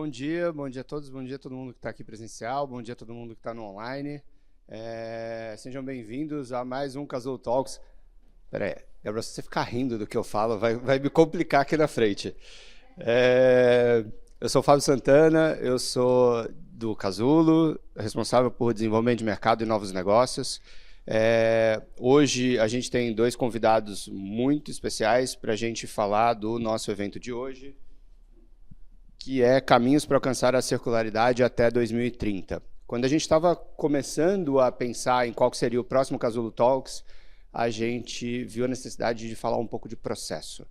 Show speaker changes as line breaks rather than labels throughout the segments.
Bom dia a todos, bom dia a todo mundo que está aqui presencial, bom dia a todo mundo que está no online. Sejam bem-vindos a mais um Casulo Talks. Espera aí, Débora, se você ficar rindo do que eu falo, vai me complicar aqui na frente. Eu sou o Fábio Santana, eu sou do Casulo, responsável por desenvolvimento de mercado e novos negócios. Hoje a gente tem dois convidados muito especiais para a gente falar do nosso evento de hoje, que é Caminhos para Alcançar a Circularidade até 2030. Quando a gente estava começando a pensar em qual seria o próximo Casulo Talks, a gente viu a necessidade de falar um pouco de processo.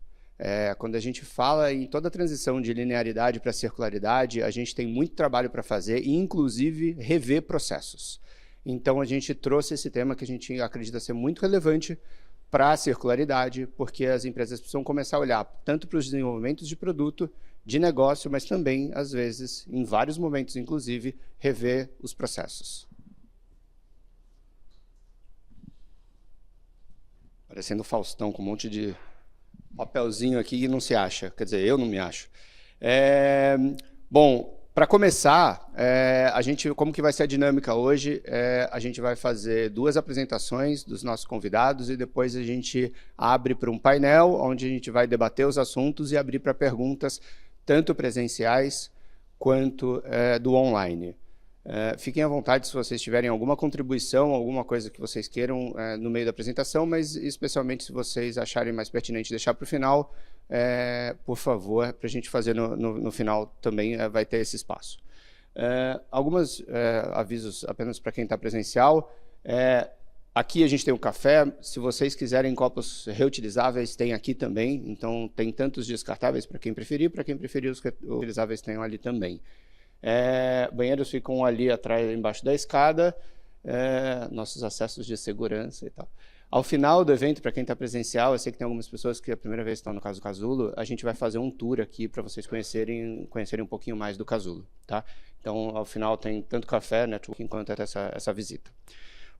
Quando a gente fala em toda a transição de linearidade para circularidade, a gente tem muito trabalho para fazer e, inclusive, rever processos. Então, a gente trouxe esse tema que a gente acredita ser muito relevante para a circularidade, porque as empresas precisam começar a olhar tanto para os desenvolvimentos de produto, de negócio, mas também, às vezes, em vários momentos, inclusive, rever os processos. Parecendo Faustão, com um monte de papelzinho aqui e não se acha. Quer dizer, eu não me acho. Bom, para começar, como que vai ser a dinâmica hoje? A gente vai fazer duas apresentações dos nossos convidados e depois a gente abre para um painel, onde a gente vai debater os assuntos e abrir para perguntas, tanto presenciais quanto do online. Fiquem à vontade se vocês tiverem alguma contribuição, alguma coisa que vocês queiram no meio da apresentação, mas especialmente se vocês acharem mais pertinente deixar para o final, por favor, para a gente fazer no final também vai ter esse espaço. Alguns avisos apenas para quem está presencial. Aqui a gente tem um café, se vocês quiserem copos reutilizáveis, tem aqui também, então tem tantos descartáveis para quem preferir os reutilizáveis tem ali também. Banheiros ficam ali atrás, embaixo da escada, nossos acessos de segurança e tal. Ao final do evento, para quem está presencial, eu sei que tem algumas pessoas que a primeira vez estão no caso do Casulo, a gente vai fazer um tour aqui para vocês conhecerem um pouquinho mais do Casulo, tá? Então, ao final tem tanto café, networking, quanto essa visita.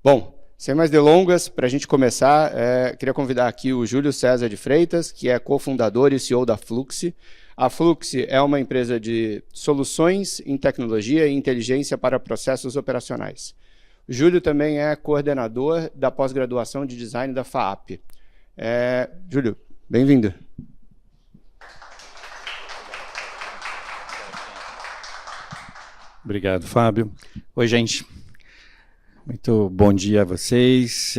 Bom, sem mais delongas, para a gente começar, queria convidar aqui o Júlio César de Freitas, que é cofundador e CEO da Fluxy. A Fluxy é uma empresa de soluções em tecnologia e inteligência para processos operacionais. O Júlio também é coordenador da pós-graduação de design da FAAP. Júlio, bem-vindo.
Obrigado, Fábio. Oi, gente. Muito bom dia a vocês.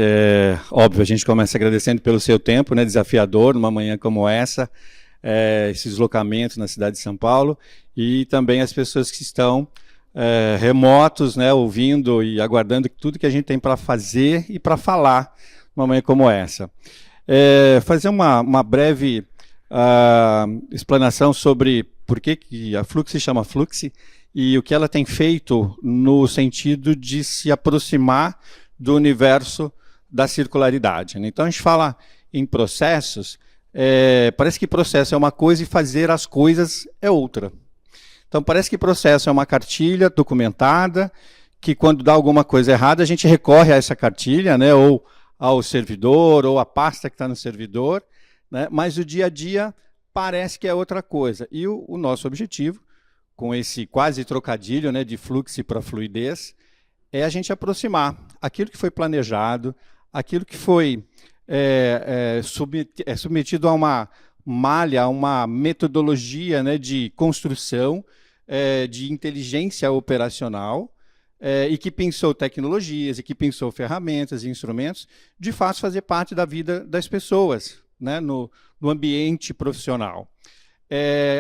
Óbvio, a gente começa agradecendo pelo seu tempo, né, desafiador, numa manhã como essa, esse deslocamento na cidade de São Paulo, e também as pessoas que estão remotos, né, ouvindo e aguardando tudo que a gente tem para fazer e para falar numa manhã como essa. Fazer uma breve explanação sobre por que a Fluxy se chama Fluxy, e o que ela tem feito no sentido de se aproximar do universo da circularidade. Então, a gente fala em processos, parece que processo é uma coisa e fazer as coisas é outra. Então, parece que processo é uma cartilha documentada, que quando dá alguma coisa errada, a gente recorre a essa cartilha, né, ou ao servidor, ou à pasta que está no servidor, né, mas o dia a dia parece que é outra coisa. E o nosso objetivo, com esse quase trocadilho, né, de fluxo para fluidez, é a gente aproximar aquilo que foi planejado, aquilo que foi submetido a uma malha, a uma metodologia, né, de construção, de inteligência operacional, e que pensou tecnologias, e que pensou ferramentas e instrumentos, de fato fazer parte da vida das pessoas, né, no ambiente profissional.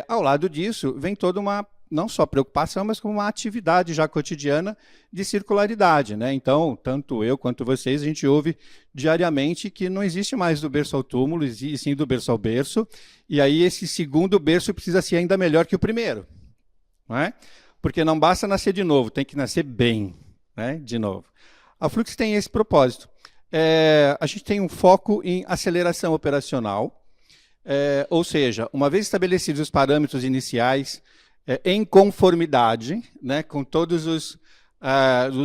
Ao lado disso, vem toda uma não só preocupação, mas como uma atividade já cotidiana de circularidade, né? Então, tanto eu quanto vocês, a gente ouve diariamente que não existe mais do berço ao túmulo, existe sim do berço ao berço, e aí esse segundo berço precisa ser ainda melhor que o primeiro, não é? Porque não basta nascer de novo, tem que nascer bem, né? De novo. A Flux tem esse propósito. A gente tem um foco em aceleração operacional, ou seja, uma vez estabelecidos os parâmetros iniciais, em conformidade, né, com todos os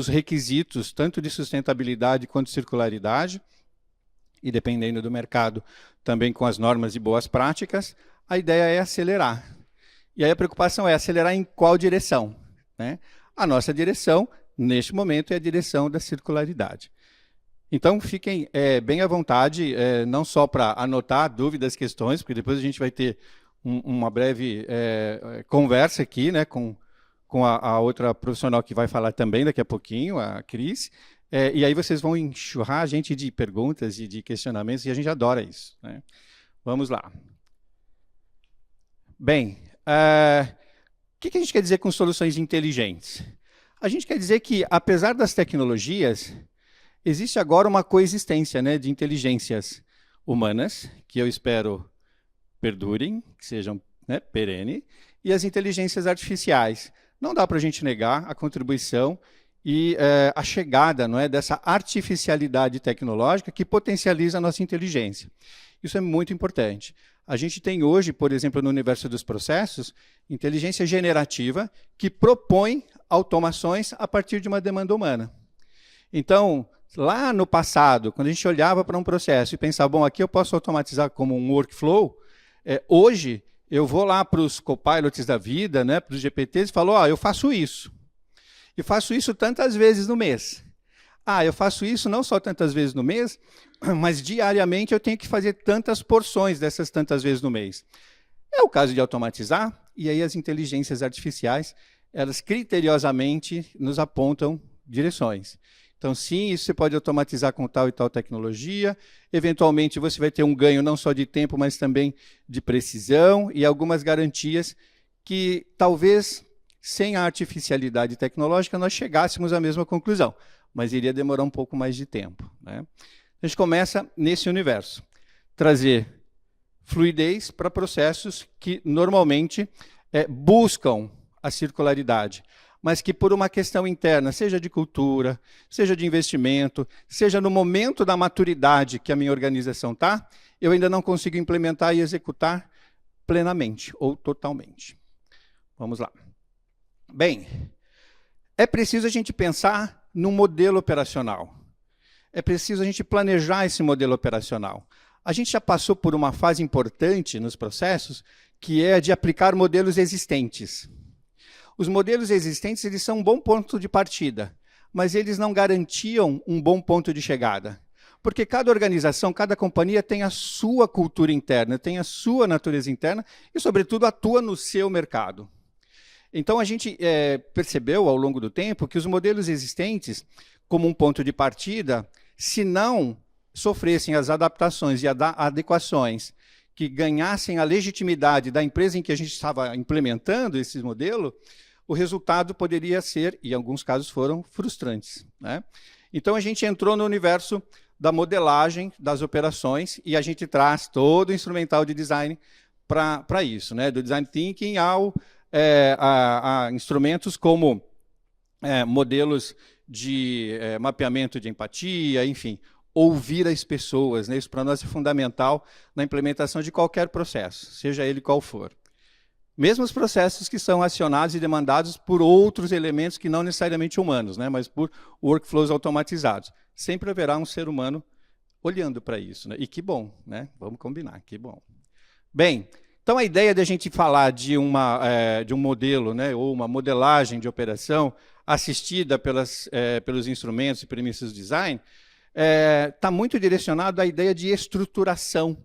requisitos, tanto de sustentabilidade quanto de circularidade, e dependendo do mercado, também com as normas e boas práticas, a ideia é acelerar. E aí a preocupação é acelerar em qual direção, né? A nossa direção, neste momento, é a direção da circularidade. Então, fiquem bem à vontade, não só para anotar dúvidas, questões, porque depois a gente vai ter uma breve conversa aqui, né, com a outra profissional que vai falar também daqui a pouquinho, a Cris, e aí vocês vão enxurrar a gente de perguntas e de questionamentos, e a gente adora isso, né? Vamos lá. Bem, o que a gente quer dizer com soluções inteligentes? A gente quer dizer que, apesar das tecnologias, existe agora uma coexistência, né, de inteligências humanas, que eu espero perdurem, que sejam, né, perene, e as inteligências artificiais. Não dá para a gente negar a contribuição e a chegada, não é, dessa artificialidade tecnológica que potencializa a nossa inteligência. Isso é muito importante. A gente tem hoje, por exemplo, no universo dos processos, inteligência generativa que propõe automações a partir de uma demanda humana. Então, lá no passado, quando a gente olhava para um processo e pensava, bom, aqui eu posso automatizar como um workflow, hoje eu vou lá para os copilots da vida, né, para os GPTs, e falo, eu faço isso. E faço isso tantas vezes no mês. Eu faço isso não só tantas vezes no mês, mas diariamente eu tenho que fazer tantas porções dessas tantas vezes no mês. É o caso de automatizar, e aí as inteligências artificiais, elas criteriosamente nos apontam direções. Então, sim, isso você pode automatizar com tal e tal tecnologia. Eventualmente, você vai ter um ganho não só de tempo, mas também de precisão e algumas garantias que, talvez, sem a artificialidade tecnológica, nós chegássemos à mesma conclusão, mas iria demorar um pouco mais de tempo, né? A gente começa nesse universo. Trazer fluidez para processos que, normalmente, buscam a circularidade, mas que por uma questão interna, seja de cultura, seja de investimento, seja no momento da maturidade que a minha organização está, eu ainda não consigo implementar e executar plenamente ou totalmente. Vamos lá. Bem, é preciso a gente pensar num modelo operacional. É preciso a gente planejar esse modelo operacional. A gente já passou por uma fase importante nos processos, que é a de aplicar modelos existentes. Os modelos existentes, eles são um bom ponto de partida, mas eles não garantiam um bom ponto de chegada. Porque cada organização, cada companhia tem a sua cultura interna, tem a sua natureza interna e, sobretudo, atua no seu mercado. Então, a gente percebeu, ao longo do tempo, que os modelos existentes, como um ponto de partida, se não sofressem as adaptações e adequações que ganhassem a legitimidade da empresa em que a gente estava implementando esse modelo, o resultado poderia ser, e em alguns casos foram, frustrantes, né? Então, a gente entrou no universo da modelagem das operações e a gente traz todo o instrumental de design para isso, né? Do design thinking a instrumentos como modelos de mapeamento de empatia, enfim, ouvir as pessoas, né? Isso para nós é fundamental na implementação de qualquer processo, seja ele qual for. Mesmo os processos que são acionados e demandados por outros elementos que não necessariamente humanos, né? Mas por workflows automatizados. Sempre haverá um ser humano olhando para isso, né? E que bom, né? Vamos combinar, que bom. Bem, então a ideia de a gente falar de um modelo, né, ou uma modelagem de operação assistida pelos instrumentos e premissas de design, está muito direcionado à ideia de estruturação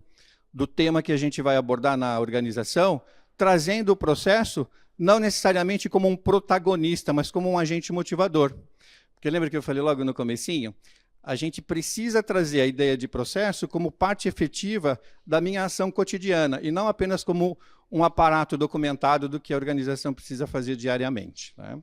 do tema que a gente vai abordar na organização, trazendo o processo não necessariamente como um protagonista, mas como um agente motivador. Porque lembra que eu falei logo no comecinho? A gente precisa trazer a ideia de processo como parte efetiva da minha ação cotidiana, e não apenas como um aparato documentado do que a organização precisa fazer diariamente, né?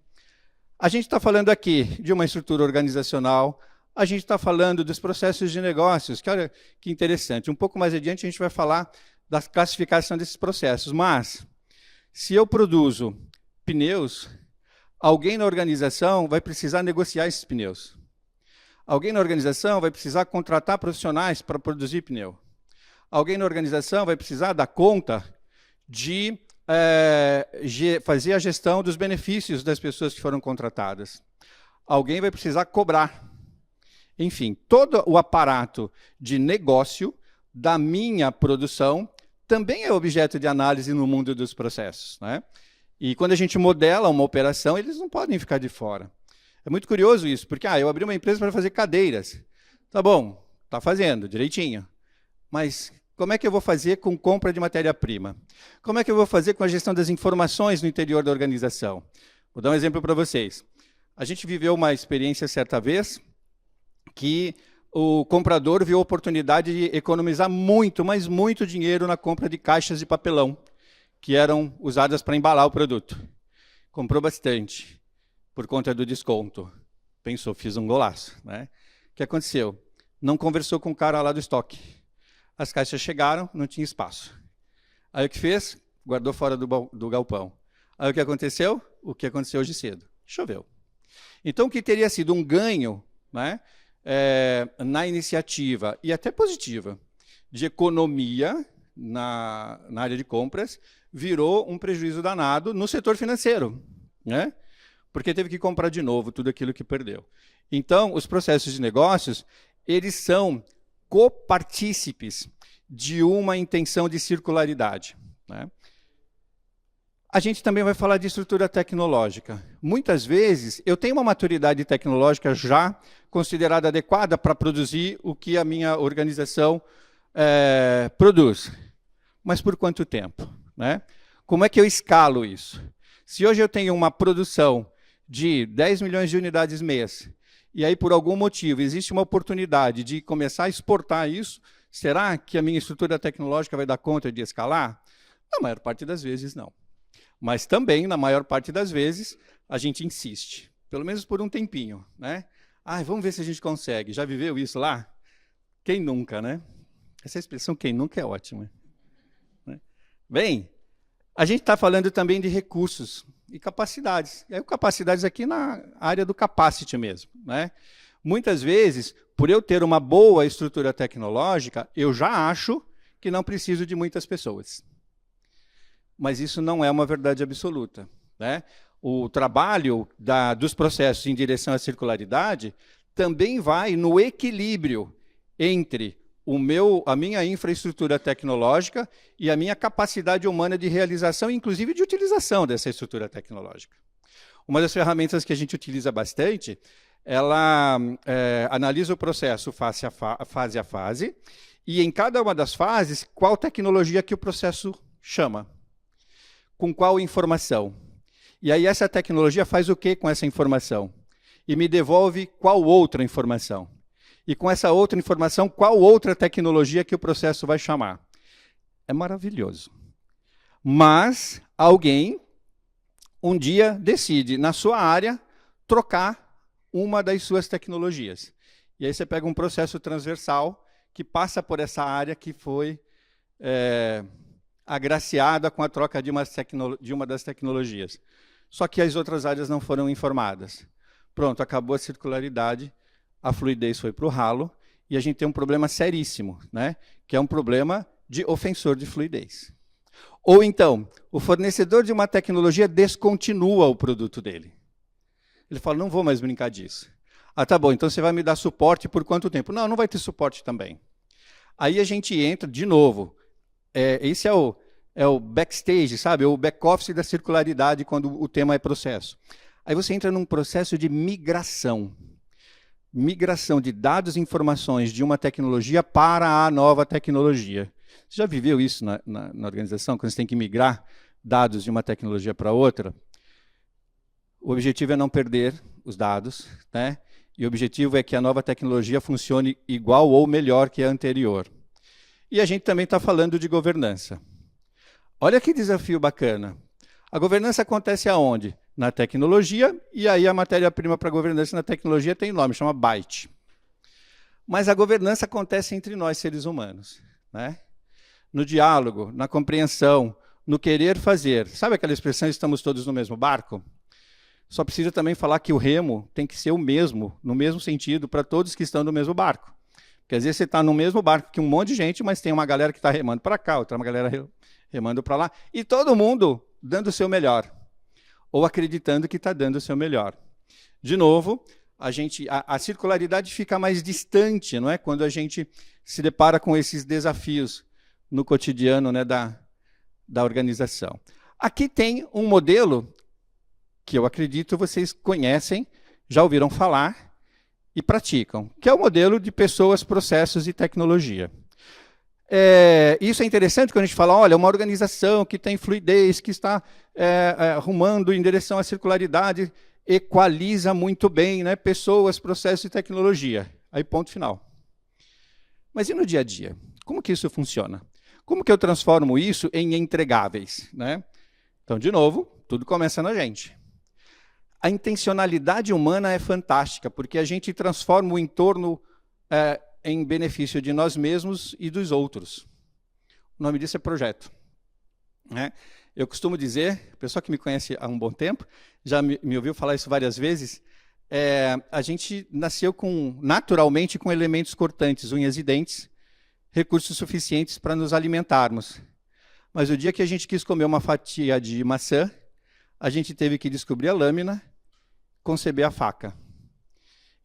A gente está falando aqui de uma estrutura organizacional, a gente está falando dos processos de negócios, que olha que interessante. Um pouco mais adiante a gente vai falar da classificação desses processos, mas se eu produzo pneus, alguém na organização vai precisar negociar esses pneus. Alguém na organização vai precisar contratar profissionais para produzir pneu. Alguém na organização vai precisar dar conta de fazer a gestão dos benefícios das pessoas que foram contratadas. Alguém vai precisar cobrar. Enfim, todo o aparato de negócio da minha produção também é objeto de análise no mundo dos processos, né? E quando a gente modela uma operação, eles não podem ficar de fora. É muito curioso isso, porque eu abri uma empresa para fazer cadeiras. Tá bom, está fazendo, direitinho. Mas como é que eu vou fazer com compra de matéria-prima? Como é que eu vou fazer com a gestão das informações no interior da organização? Vou dar um exemplo para vocês. A gente viveu uma experiência certa vez que o comprador viu a oportunidade de economizar muito, mas muito dinheiro na compra de caixas de papelão, que eram usadas para embalar o produto. Comprou bastante, por conta do desconto. Pensou, fiz um golaço, né? O que aconteceu? Não conversou com o cara lá do estoque. As caixas chegaram, não tinha espaço. Aí o que fez? Guardou fora do galpão. Aí o que aconteceu? O que aconteceu hoje cedo? Choveu. Então, o que teria sido um ganho, né, na iniciativa, e até positiva, de economia na área de compras, virou um prejuízo danado no setor financeiro, né? Porque teve que comprar de novo tudo aquilo que perdeu. Então, os processos de negócios, eles são copartícipes de uma intenção de circularidade, né? A gente também vai falar de estrutura tecnológica. Muitas vezes, eu tenho uma maturidade tecnológica já considerada adequada para produzir o que a minha organização produz. Mas por quanto tempo, né? Como é que eu escalo isso? Se hoje eu tenho uma produção de 10 milhões de unidades mês, e aí por algum motivo existe uma oportunidade de começar a exportar isso, será que a minha estrutura tecnológica vai dar conta de escalar? Na maior parte das vezes, não. Mas também, na maior parte das vezes, a gente insiste, pelo menos por um tempinho, né? Vamos ver se a gente consegue. Já viveu isso lá? Quem nunca, né? Essa expressão quem nunca é ótima. Bem, a gente está falando também de recursos e capacidades. E aí, capacidades aqui na área do capacity mesmo, né? Muitas vezes, por eu ter uma boa estrutura tecnológica, eu já acho que não preciso de muitas pessoas. Mas isso não é uma verdade absoluta, né? O trabalho dos processos em direção à circularidade também vai no equilíbrio entre a minha infraestrutura tecnológica e a minha capacidade humana de realização, inclusive de utilização dessa estrutura tecnológica. Uma das ferramentas que a gente utiliza bastante, ela analisa o processo fase a fase, e em cada uma das fases, qual tecnologia que o processo chama. Com qual informação? E aí essa tecnologia faz o que com essa informação? E me devolve qual outra informação? E com essa outra informação, qual outra tecnologia que o processo vai chamar? É maravilhoso. Mas alguém, um dia, decide, na sua área, trocar uma das suas tecnologias. E aí você pega um processo transversal que passa por essa área que foi agraciada com a troca de uma das tecnologias. Só que as outras áreas não foram informadas. Pronto, acabou a circularidade, a fluidez foi para o ralo, e a gente tem um problema seríssimo, né? Que é um problema de ofensor de fluidez. Ou então, o fornecedor de uma tecnologia descontinua o produto dele. Ele fala, não vou mais brincar disso. Tá bom, então você vai me dar suporte por quanto tempo? Não, não vai ter suporte também. Aí a gente entra, de novo, esse é o backstage, sabe? O back-office da circularidade quando o tema é processo. Aí você entra num processo de migração. Migração de dados e informações de uma tecnologia para a nova tecnologia. Você já viveu isso na organização, quando você tem que migrar dados de uma tecnologia para outra? O objetivo é não perder os dados, né? E o objetivo é que a nova tecnologia funcione igual ou melhor que a anterior. E a gente também está falando de governança. Olha que desafio bacana. A governança acontece aonde? Na tecnologia, e aí a matéria-prima para a governança na tecnologia tem nome, chama byte. Mas a governança acontece entre nós, seres humanos, né? No diálogo, na compreensão, no querer fazer. Sabe aquela expressão, estamos todos no mesmo barco? Só precisa também falar que o remo tem que ser o mesmo, no mesmo sentido, para todos que estão no mesmo barco. Porque às vezes você está no mesmo barco que um monte de gente, mas tem uma galera que está remando para cá, outra galera remando para lá, e todo mundo dando o seu melhor, ou acreditando que está dando o seu melhor. De novo, a circularidade fica mais distante, não é? Quando a gente se depara com esses desafios no cotidiano, né, da organização. Aqui tem um modelo que eu acredito vocês conhecem, já ouviram falar e praticam, que é o modelo de pessoas, processos e tecnologia. Isso é interessante quando a gente fala, olha, uma organização que tem fluidez, que está rumando em direção à circularidade, equaliza muito bem, né, pessoas, processos e tecnologia. Aí, ponto final. Mas e no dia a dia? Como que isso funciona? Como que eu transformo isso em entregáveis, né? Então, de novo, tudo começa na gente. A intencionalidade humana é fantástica, porque a gente transforma o entorno em benefício de nós mesmos e dos outros. O nome disso é projeto. Né? Eu costumo dizer, o pessoal que me conhece há um bom tempo, já me ouviu falar isso várias vezes, a gente nasceu naturalmente com elementos cortantes, unhas e dentes, recursos suficientes para nos alimentarmos. Mas o dia que a gente quis comer uma fatia de maçã, a gente teve que descobrir a lâmina, conceber a faca.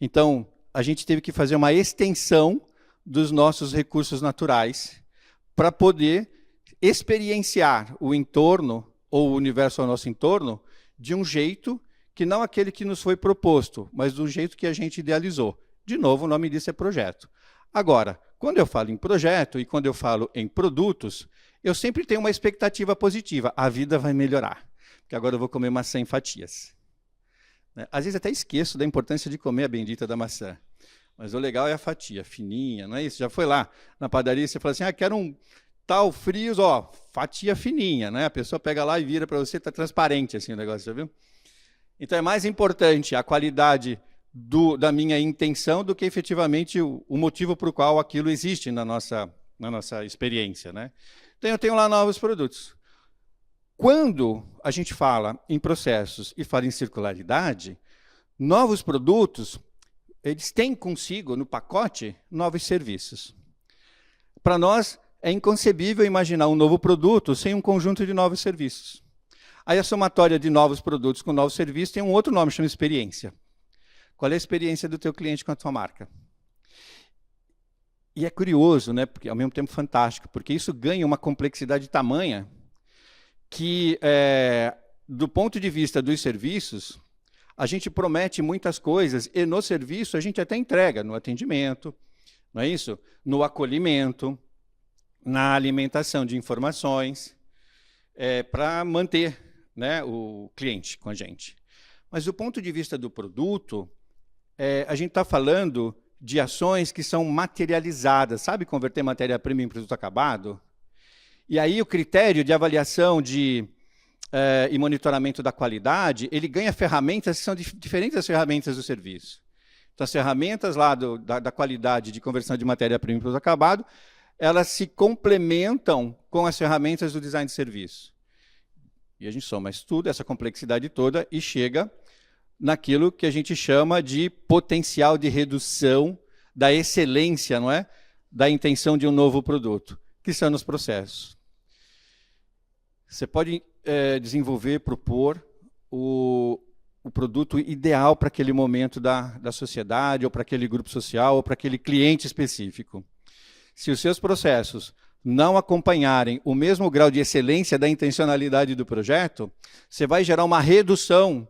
Então, a gente teve que fazer uma extensão dos nossos recursos naturais para poder experienciar o entorno, ou o universo ao nosso entorno, de um jeito que não aquele que nos foi proposto, mas do jeito que a gente idealizou. De novo, o nome disso é projeto. Agora, quando eu falo em projeto e quando eu falo em produtos, eu sempre tenho uma expectativa positiva. A vida vai melhorar, porque agora eu vou comer maçã em fatias. Às vezes até esqueço da importância de comer a bendita da maçã. Mas o legal é a fatia, fininha, não é isso? Já foi lá na padaria e você fala assim, quero um tal frios, fatia fininha, né? A pessoa pega lá e vira para você, está transparente assim o negócio, já viu? Então é mais importante a qualidade da minha intenção do que efetivamente o motivo para o qual aquilo existe na nossa experiência, né? Então eu tenho lá novos produtos. Quando a gente fala em processos e fala em circularidade, novos produtos, eles têm consigo, no pacote, novos serviços. Para nós, é inconcebível imaginar um novo produto sem um conjunto de novos serviços. Aí a somatória de novos produtos com novos serviços tem um outro nome, chama experiência. Qual é a experiência do teu cliente com a tua marca? E é curioso, né, porque ao mesmo tempo fantástico, porque isso ganha uma complexidade tamanha que, do ponto de vista dos serviços, a gente promete muitas coisas e no serviço a gente até entrega, no atendimento, não é isso? No acolhimento, na alimentação de informações, para manter, né, o cliente com a gente. Mas do ponto de vista do produto, a gente está falando de ações que são materializadas, sabe converter matéria-prima em produto acabado? E aí o critério de avaliação e monitoramento da qualidade, ele ganha ferramentas que são diferentes das ferramentas do serviço. Então, as ferramentas lá da qualidade de conversão de matéria-prima em produto acabado, elas se complementam com as ferramentas do design de serviço. E a gente soma isso tudo, essa complexidade toda, e chega naquilo que a gente chama de potencial de redução da excelência, não é? Da intenção de um novo produto, que são nos processos. Você pode desenvolver, propor o produto ideal para aquele momento da sociedade, ou para aquele grupo social, ou para aquele cliente específico. Se os seus processos não acompanharem o mesmo grau de excelência da intencionalidade do projeto, você vai gerar uma redução,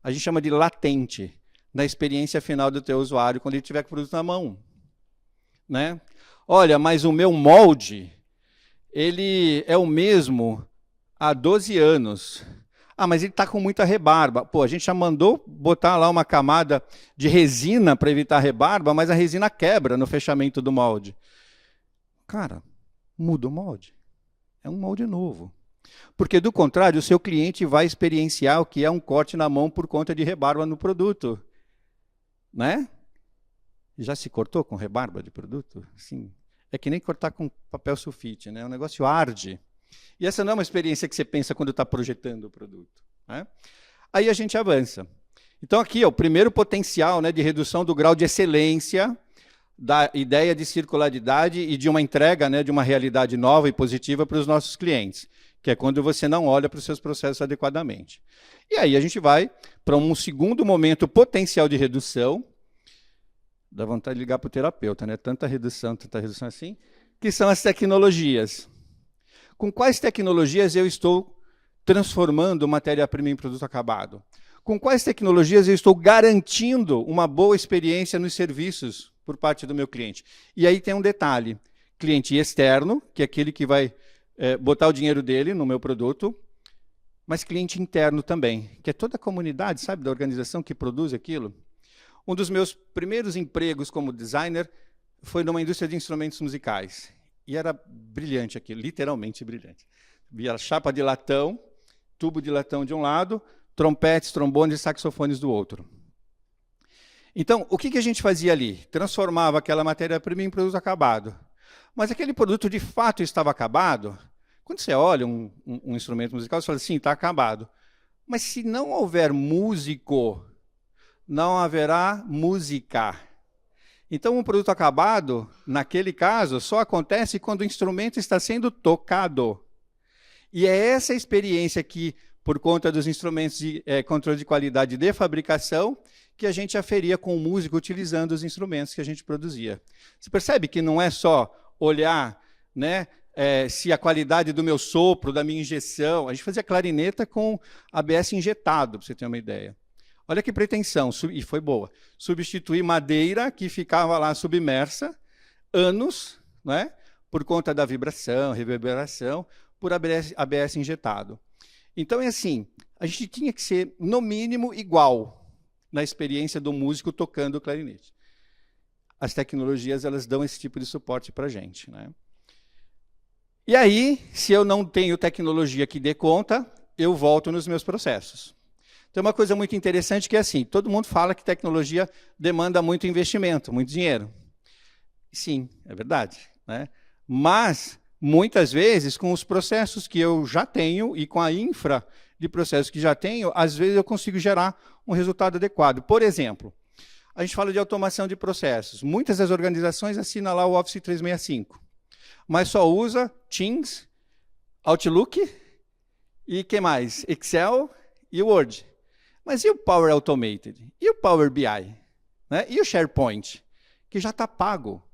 a gente chama de latente, na experiência final do teu usuário, quando ele tiver com o produto na mão. Né? Olha, mas o meu molde, ele é o mesmo há 12 anos. Mas ele está com muita rebarba. Pô, a gente já mandou botar lá uma camada de resina para evitar rebarba, mas a resina quebra no fechamento do molde. Cara, muda o molde. É um molde novo. Porque, do contrário, o seu cliente vai experienciar o que é um corte na mão por conta de rebarba no produto. Né? Já se cortou com rebarba de produto? Sim. É que nem cortar com papel sulfite, né? O negócio arde. E essa não é uma experiência que você pensa quando está projetando o produto. Né? Aí a gente avança. Então, aqui é o primeiro potencial, né, de redução do grau de excelência da ideia de circularidade e de uma entrega, né, de uma realidade nova e positiva para os nossos clientes, que é quando você não olha para os seus processos adequadamente. E aí a gente vai para um segundo momento potencial de redução, dá vontade de ligar para o terapeuta, né? Tanta redução assim, que são as tecnologias. Com quais tecnologias eu estou transformando matéria-prima em produto acabado? Com quais tecnologias eu estou garantindo uma boa experiência nos serviços por parte do meu cliente? E aí tem um detalhe, cliente externo, que é aquele que vai botar o dinheiro dele no meu produto, mas cliente interno também, que é toda a comunidade, sabe, da organização que produz aquilo. Um dos meus primeiros empregos como designer foi numa indústria de instrumentos musicais. E era brilhante aquilo, literalmente brilhante. Via chapa de latão, tubo de latão de um lado, trompetes, trombones e saxofones do outro. Então, o que a gente fazia ali? Transformava aquela matéria-prima em produto acabado. Mas aquele produto, de fato, estava acabado. Quando você olha um instrumento musical, você fala assim, está acabado. Mas se não houver músico, não haverá música. Então, um produto acabado, naquele caso, só acontece quando o instrumento está sendo tocado. E é essa experiência que, por conta dos instrumentos de controle de qualidade de fabricação, que a gente aferia com o músico utilizando os instrumentos que a gente produzia. Você percebe que não é só olhar, né, se a qualidade do meu sopro, da minha injeção... A gente fazia clarineta com ABS injetado, para você ter uma ideia. Olha que pretensão, e foi boa. Substituir madeira que ficava lá submersa anos, né, por conta da vibração, reverberação, por ABS injetado. Então, é assim, a gente tinha que ser, no mínimo, igual na experiência do músico tocando o clarinete. As tecnologias, elas dão esse tipo de suporte para a gente, né? E aí, se eu não tenho tecnologia que dê conta, eu volto nos meus processos. Tem uma coisa muito interessante que é assim, todo mundo fala que tecnologia demanda muito investimento, muito dinheiro. Sim, é verdade, né? Mas, muitas vezes, com os processos que eu já tenho e com a infra de processos que já tenho, às vezes eu consigo gerar um resultado adequado. Por exemplo, a gente fala de automação de processos. Muitas das organizações assinam lá o Office 365, mas só usa Teams, Outlook e que mais? Excel e Word. Mas e o Power Automated? E o Power BI? Né? E o SharePoint? Que já está pago.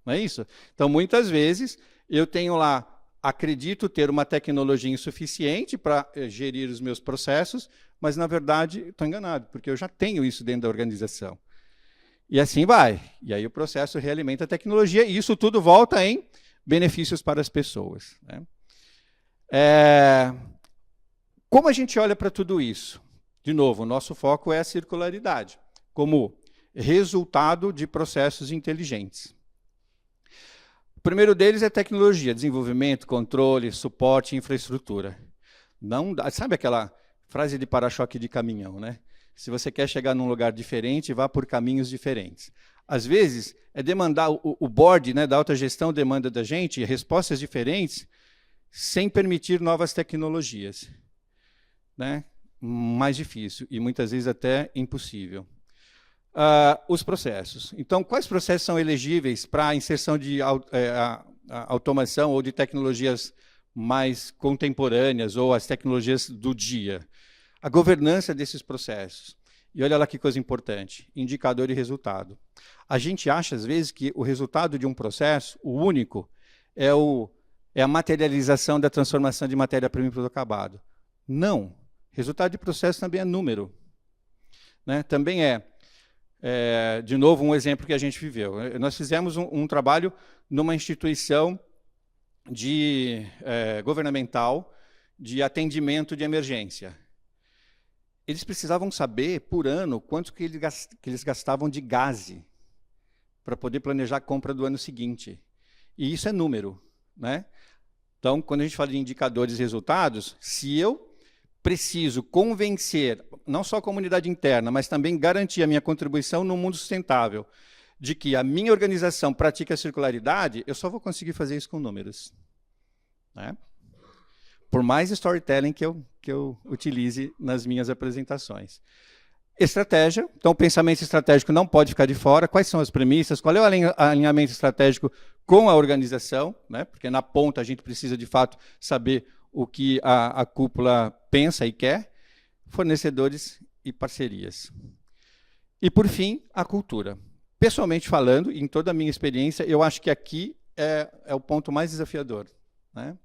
Não é isso? Então, muitas vezes, eu tenho lá, acredito ter uma tecnologia insuficiente para gerir os meus processos, mas, na verdade, estou enganado, porque eu já tenho isso dentro da organização. E assim vai. E aí o processo realimenta a tecnologia, e isso tudo volta em benefícios para as pessoas. Né? Como a gente olha para tudo isso? De novo, o nosso foco é a circularidade, como resultado de processos inteligentes. O primeiro deles é tecnologia, desenvolvimento, controle, suporte, infraestrutura. Não dá, sabe aquela frase de para-choque de caminhão, né? Se você quer chegar num lugar diferente, vá por caminhos diferentes. Às vezes, é demandar, o board, né, da alta gestão demanda da gente respostas diferentes sem permitir novas tecnologias. Né? Mais difícil e muitas vezes até impossível. Os processos. Então, quais processos são elegíveis para a inserção de automação ou de tecnologias mais contemporâneas ou as tecnologias do dia? A governança desses processos. E olha lá que coisa importante, indicador e resultado. A gente acha, às vezes, que o resultado de um processo, o único, é a materialização da transformação de matéria-prima em produto acabado. Não. Resultado de processo também é número. Né? Também de novo, um exemplo que a gente viveu. Nós fizemos um trabalho numa instituição governamental de atendimento de emergência. Eles precisavam saber, por ano, quanto que eles gastavam de gás para poder planejar a compra do ano seguinte. E isso é número. Né? Então, quando a gente fala de indicadores e resultados, se eu preciso convencer, não só a comunidade interna, mas também garantir a minha contribuição no mundo sustentável, de que a minha organização pratica a circularidade, eu só vou conseguir fazer isso com números. Né? Por mais storytelling que eu utilize nas minhas apresentações. Estratégia. Então, o pensamento estratégico não pode ficar de fora. Quais são as premissas? Qual é o alinhamento estratégico com a organização? Né? Porque na ponta a gente precisa, de fato, saber o que a cúpula pensa e quer, fornecedores e parcerias. E, por fim, a cultura. Pessoalmente falando, em toda a minha experiência, eu acho que aqui é o ponto mais desafiador, né?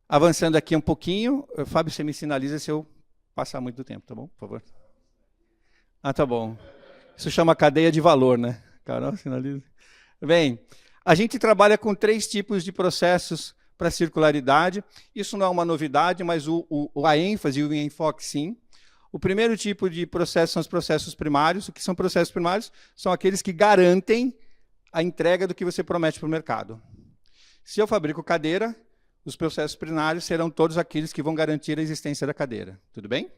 Avançando aqui um pouquinho, Fábio, você me sinaliza se eu passar muito do tempo, tá bom? Por favor. Ah, tá bom. Isso chama cadeia de valor, né? Carol, sinaliza. Bem, a gente trabalha com 3 tipos de processos para circularidade. Isso não é uma novidade, mas a ênfase e o enfoque, sim. O primeiro tipo de processo são os processos primários. O que são processos primários? São aqueles que garantem a entrega do que você promete para o mercado. Se eu fabrico cadeira, os processos primários serão todos aqueles que vão garantir a existência da cadeira. Tudo bem?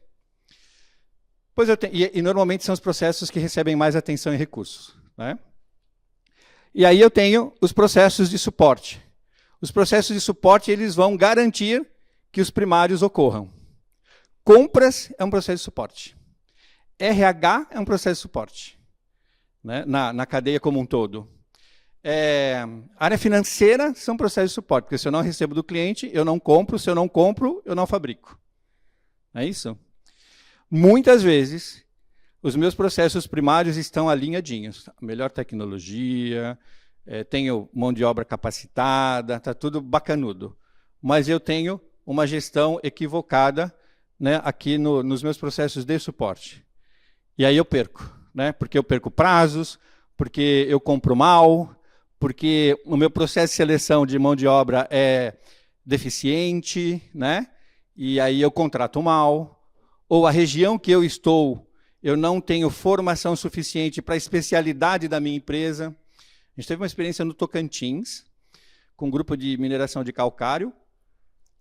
Pois e normalmente são os processos que recebem mais atenção e recursos, né? E aí eu tenho os processos de suporte. Os processos de suporte, eles vão garantir que os primários ocorram. Compras é um processo de suporte. RH é um processo de suporte, né? Na cadeia como um todo. Área financeira são processos de suporte, porque se eu não recebo do cliente, eu não compro, se eu não compro, eu não fabrico. É isso? Muitas vezes, os meus processos primários estão alinhadinhos. Melhor tecnologia, tenho mão de obra capacitada, está tudo bacanudo. Mas eu tenho uma gestão equivocada, né, aqui nos meus processos de suporte. E aí eu perco, né, porque eu perco prazos, porque eu compro mal, porque o meu processo de seleção de mão de obra é deficiente, né, e aí eu contrato mal. Ou a região que eu estou, eu não tenho formação suficiente para a especialidade da minha empresa. A gente teve uma experiência no Tocantins, com um grupo de mineração de calcário,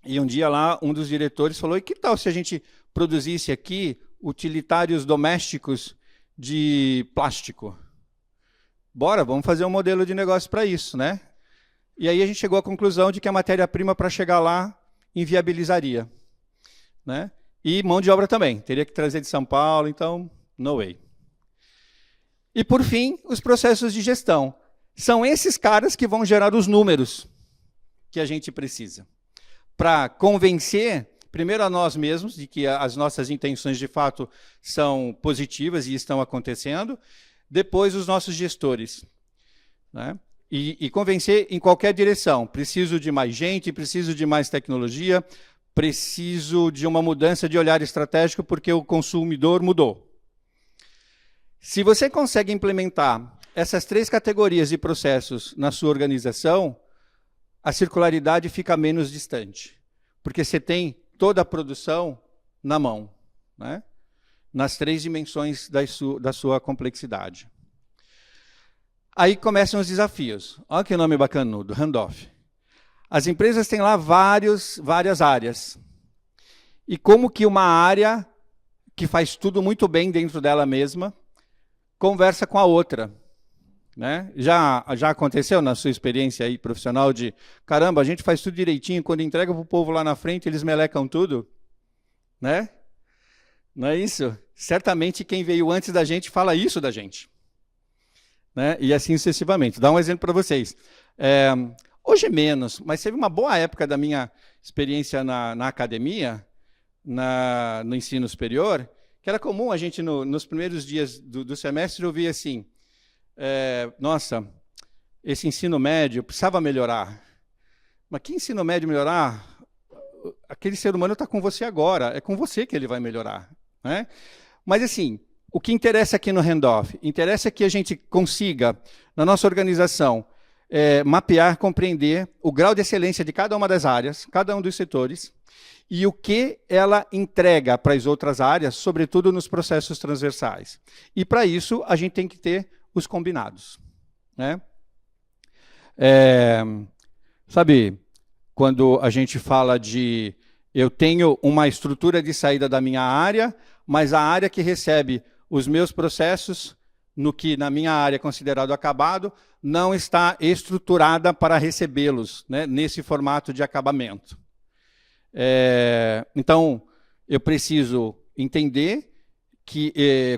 e um dia lá, um dos diretores falou, e que tal se a gente produzisse aqui utilitários domésticos de plástico? Bora, vamos fazer um modelo de negócio para isso, né? E aí a gente chegou à conclusão de que a matéria-prima para chegar lá inviabilizaria, né? E mão de obra também, teria que trazer de São Paulo, então, no way. E, por fim, os processos de gestão. São esses caras que vão gerar os números que a gente precisa. Para convencer, primeiro a nós mesmos, de que as nossas intenções, de fato, são positivas e estão acontecendo. Depois, os nossos gestores, né? E convencer em qualquer direção. Preciso de mais gente, preciso de mais tecnologia, preciso de uma mudança de olhar estratégico porque o consumidor mudou. Se você consegue implementar essas 3 categorias de processos na sua organização, a circularidade fica menos distante, porque você tem toda a produção na mão, né? Nas 3 dimensões da sua complexidade. Aí começam os desafios. Olha que nome bacanudo, handoff. As empresas têm lá várias áreas. E como que uma área que faz tudo muito bem dentro dela mesma conversa com a outra, né? Já aconteceu na sua experiência aí profissional de, caramba, a gente faz tudo direitinho, quando entrega para o povo lá na frente, eles melecam tudo, né? Não é isso? Certamente quem veio antes da gente fala isso da gente, né? E assim sucessivamente. Vou dar um exemplo para vocês. Hoje menos, mas teve uma boa época da minha experiência na academia, no ensino superior, que era comum a gente, nos primeiros dias do semestre, ouvir assim, nossa, esse ensino médio precisava melhorar. Mas que ensino médio melhorar? Aquele ser humano está com você agora, é com você que ele vai melhorar, né? Mas assim, o que interessa aqui no handoff? Interessa que a gente consiga, na nossa organização, mapear, compreender o grau de excelência de cada uma das áreas, cada um dos setores, e o que ela entrega para as outras áreas, sobretudo nos processos transversais. E, para isso, a gente tem que ter os combinados, né? Sabe, quando a gente fala de eu tenho uma estrutura de saída da minha área, mas a área que recebe os meus processos, no que na minha área é considerado acabado, não está estruturada para recebê-los, né, nesse formato de acabamento. Então, eu preciso entender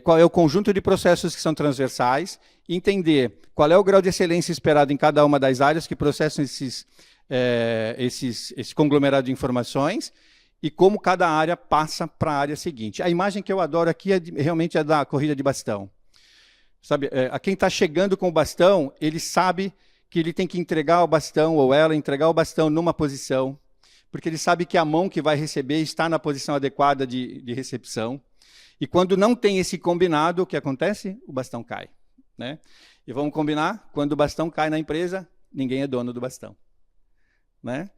qual é o conjunto de processos que são transversais, entender qual é o grau de excelência esperado em cada uma das áreas que processam esse conglomerado de informações e como cada área passa para a área seguinte. A imagem que eu adoro aqui realmente é da corrida de bastão. Sabe, a quem está chegando com o bastão, ele sabe que ele tem que entregar o bastão, ou ela entregar o bastão numa posição, porque ele sabe que a mão que vai receber está na posição adequada de recepção. E quando não tem esse combinado, o que acontece? O bastão cai. Né? E vamos combinar, quando o bastão cai na empresa, ninguém é dono do bastão. Né?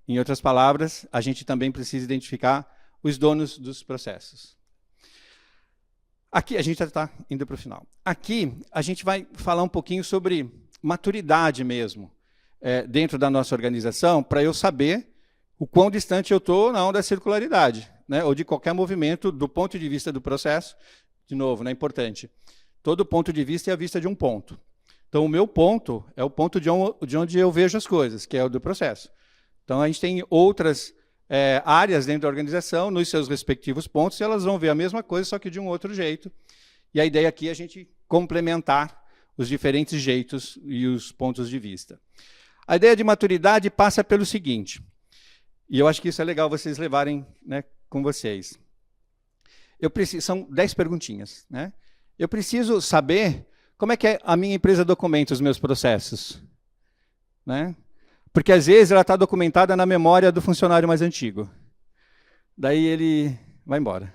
Em outras palavras, a gente também precisa identificar os donos dos processos. Aqui, a gente já está indo para o final. Aqui, a gente vai falar um pouquinho sobre maturidade mesmo, dentro da nossa organização, para eu saber o quão distante eu estou na onda da circularidade, né? Ou de qualquer movimento do ponto de vista do processo. De novo, né, importante. Todo ponto de vista é a vista de um ponto. Então, o meu ponto é o ponto de onde eu vejo as coisas, que é o do processo. Então, a gente tem outras áreas dentro da organização, nos seus respectivos pontos, e elas vão ver a mesma coisa, só que de um outro jeito. E a ideia aqui é a gente complementar os diferentes jeitos e os pontos de vista. A ideia de maturidade passa pelo seguinte, e eu acho que isso é legal vocês levarem, né, com vocês. São 10 perguntinhas. Né? Eu preciso saber como é que a minha empresa documenta os meus processos. Né? Porque, às vezes, ela está documentada na memória do funcionário mais antigo. Daí ele vai embora.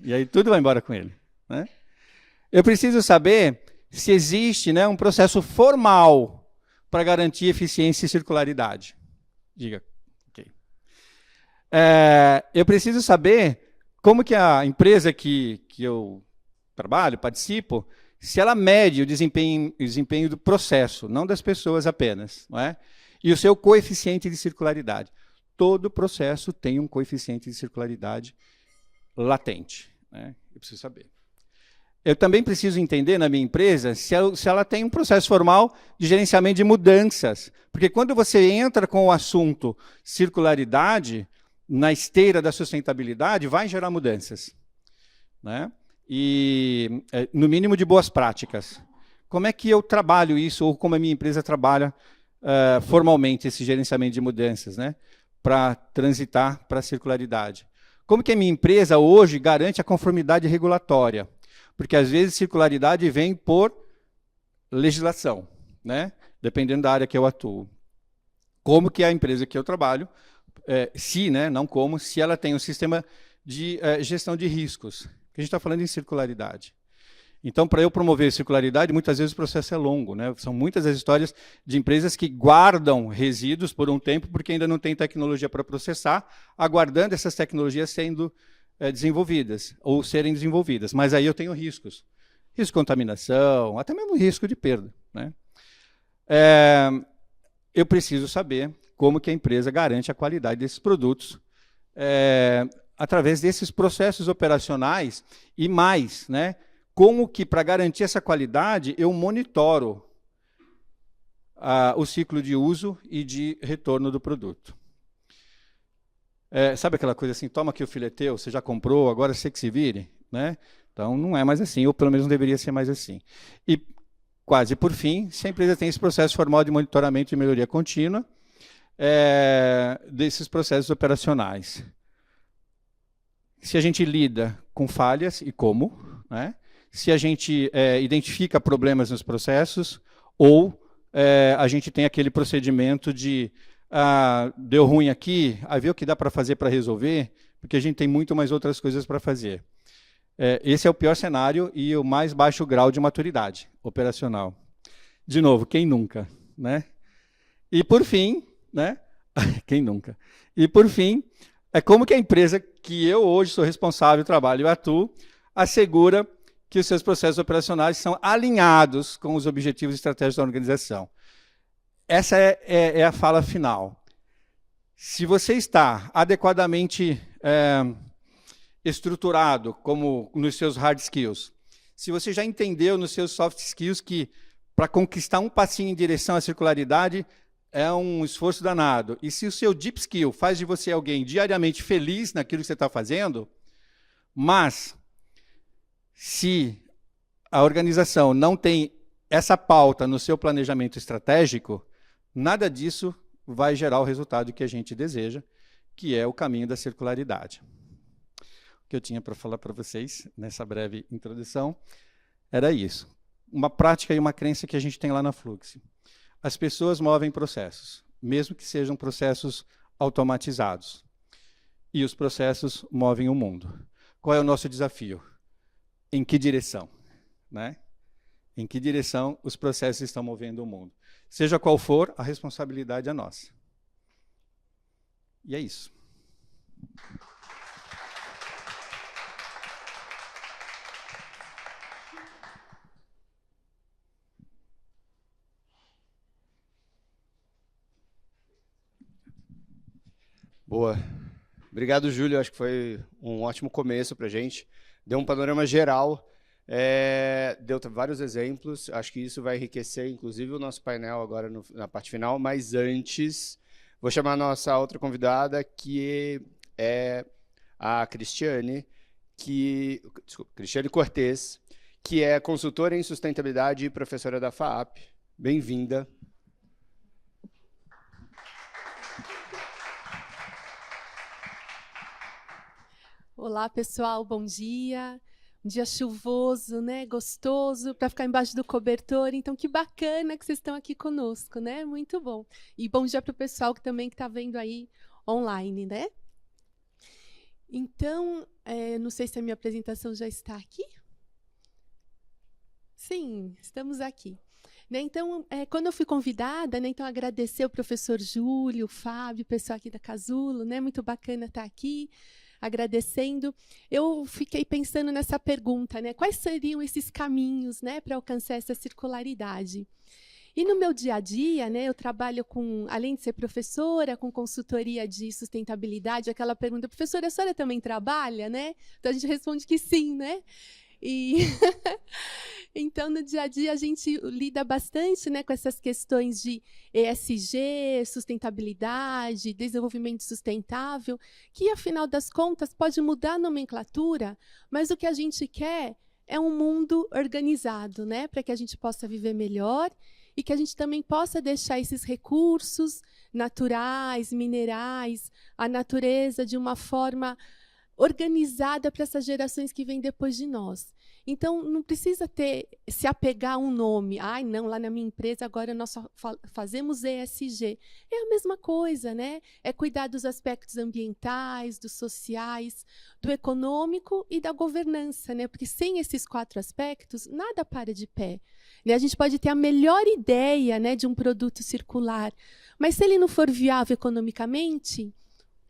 E aí tudo vai embora com ele. Né? Eu preciso saber se existe, né, um processo formal para garantir eficiência e circularidade. Diga. Okay. Eu preciso saber como que a empresa que eu trabalho, participo, se ela mede o desempenho do processo, não das pessoas apenas, não é? E o seu coeficiente de circularidade. Todo processo tem um coeficiente de circularidade latente. Né? Eu preciso saber. Eu também preciso entender na minha empresa se ela tem um processo formal de gerenciamento de mudanças. Porque quando você entra com o assunto circularidade, na esteira da sustentabilidade, vai gerar mudanças. Né? E, no mínimo, de boas práticas. Como é que eu trabalho isso, ou como a minha empresa trabalha formalmente esse gerenciamento de mudanças, né? Para transitar para a circularidade? Como que a minha empresa hoje garante a conformidade regulatória? Porque, às vezes, circularidade vem por legislação, né? Dependendo da área que eu atuo. Como que a empresa que eu trabalho, né, não como, se ela tem um sistema de gestão de riscos, que a gente está falando em circularidade. Então, para eu promover circularidade, muitas vezes o processo é longo. Né? São muitas as histórias de empresas que guardam resíduos por um tempo, porque ainda não tem tecnologia para processar, aguardando essas tecnologias sendo desenvolvidas, ou serem desenvolvidas. Mas aí eu tenho riscos. Risco de contaminação, até mesmo risco de perda. Né? Eu preciso saber como que a empresa garante a qualidade desses produtos através desses processos operacionais e mais, né? Como que, para garantir essa qualidade, eu monitoro o ciclo de uso e de retorno do produto. Sabe aquela coisa assim, toma aqui o filho é teu, você já comprou, agora você que se vire? Né? Então, não é mais assim, ou pelo menos não deveria ser mais assim. E, quase por fim, se a empresa tem esse processo formal de monitoramento e melhoria contínua, desses processos operacionais. Se a gente lida com falhas e como, né? Se a gente identifica problemas nos processos, ou a gente tem aquele procedimento de deu ruim aqui, aí vê o que dá para fazer para resolver, porque a gente tem muito mais outras coisas para fazer. Esse é o pior cenário e o mais baixo grau de maturidade operacional. De novo, quem nunca? Né? E por fim, né? Quem nunca? E por fim, como que a empresa que eu hoje sou responsável, trabalho e atuo, assegura que os seus processos operacionais são alinhados com os objetivos estratégicos da organização. Essa é a fala final. Se você está adequadamente estruturado, como nos seus hard skills, se você já entendeu nos seus soft skills que para conquistar um passinho em direção à circularidade é um esforço danado, e se o seu deep skill faz de você alguém diariamente feliz naquilo que você está fazendo, mas se a organização não tem essa pauta no seu planejamento estratégico, nada disso vai gerar o resultado que a gente deseja, que é o caminho da circularidade. O que eu tinha para falar para vocês nessa breve introdução. era isso. Uma prática e uma crença que a gente tem lá na Flux. As pessoas movem processos, mesmo que sejam processos automatizados. E os processos movem o mundo. Qual é o nosso desafio? Em que direção? Né? Em que direção os processos estão movendo o mundo? Seja qual for, a responsabilidade é nossa. E é isso.
Boa. Obrigado, Júlio. Acho que foi um ótimo começo para a gente. Deu um panorama geral, deu vários exemplos. Acho que isso vai enriquecer, inclusive, o nosso painel agora na parte final. Mas antes, vou chamar a nossa outra convidada, que é a Cristiane Cortez, que é consultora em sustentabilidade e professora da FAAP. Bem-vinda.
Olá, pessoal, bom dia. Um dia chuvoso, né? Gostoso, para ficar embaixo do cobertor. Então, que bacana que vocês estão aqui conosco, né? Muito bom. E bom dia para o pessoal que também está vendo aí online, né? Então, não sei se a minha apresentação já está aqui. Sim, estamos aqui. Né, então, quando eu fui convidada, né, então agradecer o professor Júlio, o Fábio, o pessoal aqui da Casulo, né? Muito bacana estar aqui. Agradecendo, eu fiquei pensando nessa pergunta, né? Quais seriam esses caminhos, né, para alcançar essa circularidade? E no meu dia a dia, né, eu trabalho com, além de ser professora, com consultoria de sustentabilidade, aquela pergunta, professora, a senhora também trabalha, né? Então a gente responde que sim, né? E então, no dia a dia, a gente lida bastante, né, com essas questões de ESG, sustentabilidade, desenvolvimento sustentável, que, afinal das contas, pode mudar a nomenclatura, mas o que a gente quer é um mundo organizado, né, para que a gente possa viver melhor e que a gente também possa deixar esses recursos naturais, minerais, a natureza de uma forma organizada para essas gerações que vêm depois de nós. Então, não precisa se apegar a um nome. Ai, não, lá na minha empresa agora nós só fazemos ESG. É a mesma coisa, né? É cuidar dos aspectos ambientais, dos sociais, do econômico e da governança, né? Porque sem esses 4 aspectos, nada para de pé. Né? A gente pode ter a melhor ideia, né, de um produto circular, mas se ele não for viável economicamente,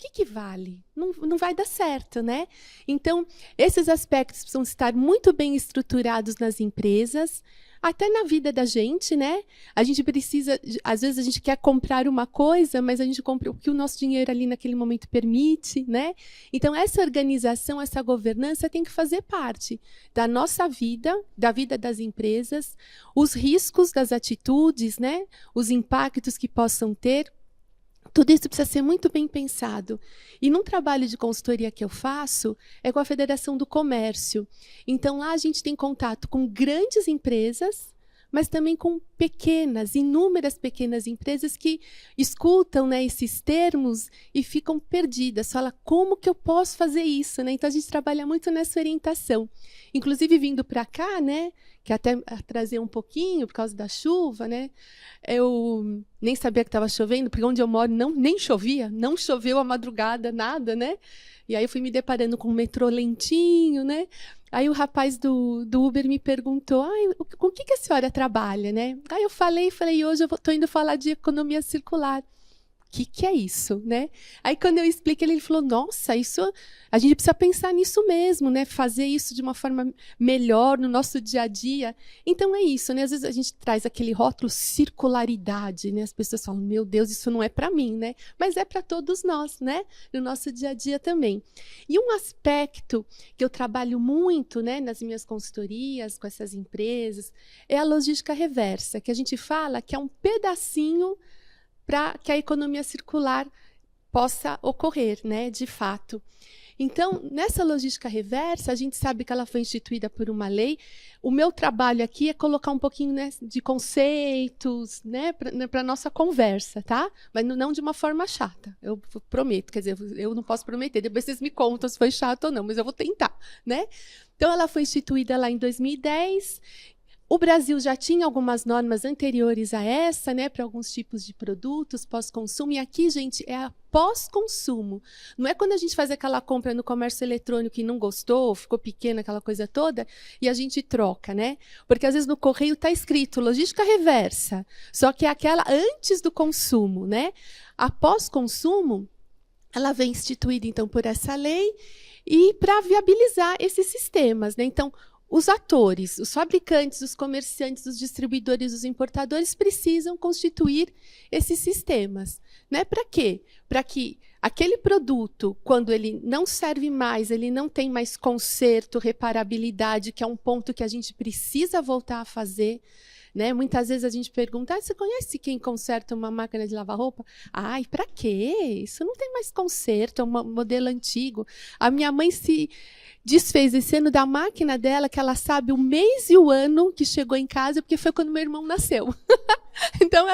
o que vale? Não vai dar certo, né? Então, esses aspectos precisam estar muito bem estruturados nas empresas, até na vida da gente, né? A gente precisa, às vezes a gente quer comprar uma coisa, mas a gente compra o que o nosso dinheiro ali naquele momento permite, né? Então, essa organização, essa governança tem que fazer parte da nossa vida, da vida das empresas, os riscos das atitudes, né? Os impactos que possam ter. Tudo isso precisa ser muito bem pensado. E num trabalho de consultoria que eu faço, é com a Federação do Comércio. Então, lá a gente tem contato com grandes empresas, mas também com inúmeras pequenas empresas que escutam, né, esses termos e ficam perdidas. Fala, como que eu posso fazer isso? Né? Então, a gente trabalha muito nessa orientação. Inclusive, vindo para cá, né, que até trazer um pouquinho, por causa da chuva, né, eu nem sabia que estava chovendo, porque onde eu moro nem chovia, não choveu a madrugada, nada, né? E aí eu fui me deparando com um metrô lentinho, né? Aí o rapaz do Uber me perguntou, com o que a senhora trabalha, né? Aí eu falei, hoje eu estou indo falar de economia circular. O que é isso, né? Aí quando eu expliquei, ele falou, nossa, isso a gente precisa pensar nisso mesmo, né? Fazer isso de uma forma melhor no nosso dia a dia. Então é isso, né? Às vezes a gente traz aquele rótulo circularidade, né? As pessoas falam, meu Deus, isso não é para mim, né? Mas é para todos nós, né? No nosso dia a dia também. E um aspecto que eu trabalho muito, né, nas minhas consultorias com essas empresas é a logística reversa, que a gente fala que é um pedacinho para que a economia circular possa ocorrer, né, de fato. Então, nessa logística reversa, a gente sabe que ela foi instituída por uma lei. O meu trabalho aqui é colocar um pouquinho, né, de conceitos, né, para a nossa conversa, tá? Mas não de uma forma chata, eu prometo. Quer dizer, eu não posso prometer, depois vocês me contam se foi chato ou não, mas eu vou tentar, né? Então, ela foi instituída lá em 2010. O Brasil já tinha algumas normas anteriores a essa, né, para alguns tipos de produtos, pós-consumo. E aqui, gente, é a pós-consumo. Não é quando a gente faz aquela compra no comércio eletrônico e não gostou, ficou pequena, aquela coisa toda, e a gente troca, né? Porque, às vezes, no correio está escrito logística reversa, só que é aquela antes do consumo, né? A pós-consumo, ela vem instituída, então, por essa lei e para viabilizar esses sistemas, né? Então, os atores, os fabricantes, os comerciantes, os distribuidores, os importadores precisam constituir esses sistemas, né? Para quê? Para que aquele produto, quando ele não serve mais, ele não tem mais conserto, reparabilidade, que é um ponto que a gente precisa voltar a fazer, né? Muitas vezes a gente pergunta, você conhece quem conserta uma máquina de lavar roupa? Ai, para quê? Isso não tem mais conserto, é um modelo antigo. A minha mãe se desfez esse ano da máquina dela, que ela sabe o mês e o ano que chegou em casa, porque foi quando meu irmão nasceu. Então,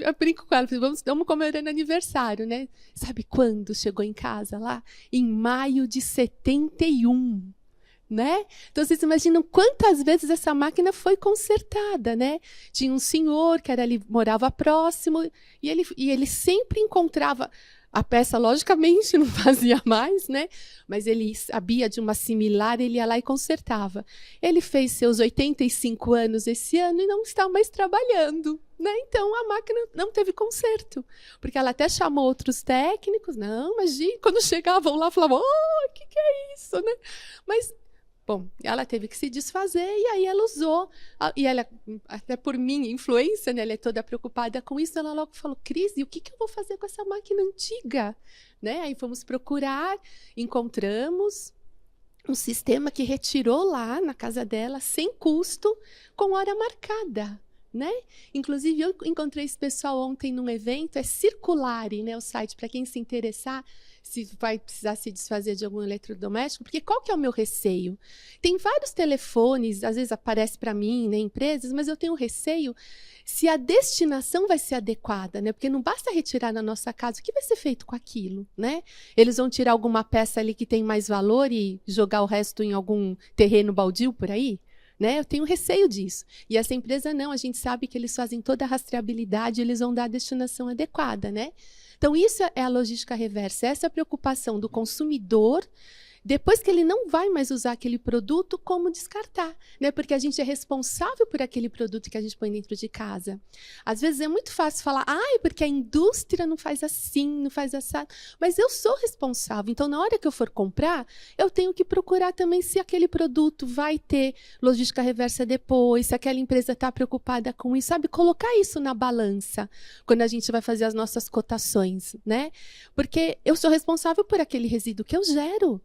eu brinco com ela, vamos comemorando aniversário, né? Sabe quando chegou em casa lá? Em maio de 71. Né? Então, vocês imaginam quantas vezes essa máquina foi consertada, né? Tinha um senhor que morava próximo, e ele sempre encontrava a peça, logicamente, não fazia mais, né? Mas ele sabia de uma similar, ele ia lá e consertava. Ele fez seus 85 anos esse ano e não está mais trabalhando, né? Então, a máquina não teve conserto, porque ela até chamou outros técnicos, não, imagina, quando chegavam lá, falavam, o que é isso, né? Mas bom, ela teve que se desfazer e aí ela usou. E ela, até por minha influência, né, ela é toda preocupada com isso, ela logo falou, Cris, e o que eu vou fazer com essa máquina antiga? Né? Aí fomos procurar, encontramos um sistema que retirou lá na casa dela, sem custo, com hora marcada. Né? Inclusive, eu encontrei esse pessoal ontem num evento, é Circulare, né, o site, para quem se interessar, se vai precisar se desfazer de algum eletrodoméstico, porque qual que é o meu receio? Tem vários telefones, às vezes aparece para mim, né, empresas, mas eu tenho receio se a destinação vai ser adequada, né? Porque não basta retirar na nossa casa, o que vai ser feito com aquilo, né? Eles vão tirar alguma peça ali que tem mais valor e jogar o resto em algum terreno baldio por aí? Né? Eu tenho receio disso. E essa empresa não, a gente sabe que eles fazem toda a rastreabilidade, eles vão dar a destinação adequada, né? Então, isso é a logística reversa, essa é a preocupação do consumidor, depois que ele não vai mais usar aquele produto, como descartar, né? Porque a gente é responsável por aquele produto que a gente põe dentro de casa. Às vezes é muito fácil falar, porque a indústria não faz assim, não faz assado, mas eu sou responsável. Então, na hora que eu for comprar, eu tenho que procurar também se aquele produto vai ter logística reversa depois, se aquela empresa está preocupada com isso, sabe? Colocar isso na balança quando a gente vai fazer as nossas cotações, né? Porque eu sou responsável por aquele resíduo que eu gero.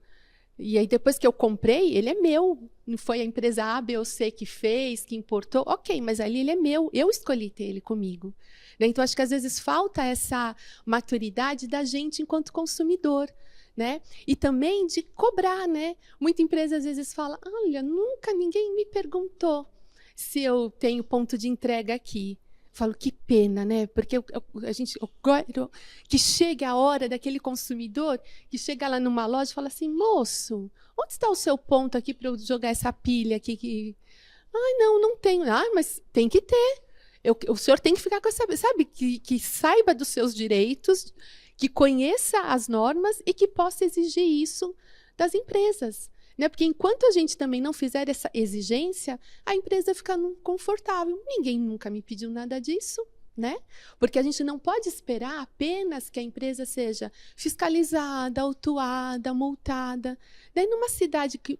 E aí, depois que eu comprei, ele é meu. Não foi a empresa A, B ou C que fez, que importou. Ok, mas ali ele é meu. Eu escolhi ter ele comigo. Né? Então, acho que às vezes falta essa maturidade da gente enquanto consumidor. Né? E também de cobrar. Né? Muita empresa às vezes fala, olha, nunca ninguém me perguntou se eu tenho ponto de entrega aqui. Falo, que pena, né? Porque eu quero que chegue a hora daquele consumidor que chega lá numa loja e fala assim, moço, onde está o seu ponto aqui para eu jogar essa pilha aqui? Ai, não tenho. Mas tem que ter. O senhor tem que ficar com essa... Sabe, que saiba dos seus direitos, que conheça as normas e que possa exigir isso das empresas. Né? Porque enquanto a gente também não fizer essa exigência, a empresa fica confortável. Ninguém nunca me pediu nada disso. Né? Porque a gente não pode esperar apenas que a empresa seja fiscalizada, autuada, multada. Daí, numa cidade que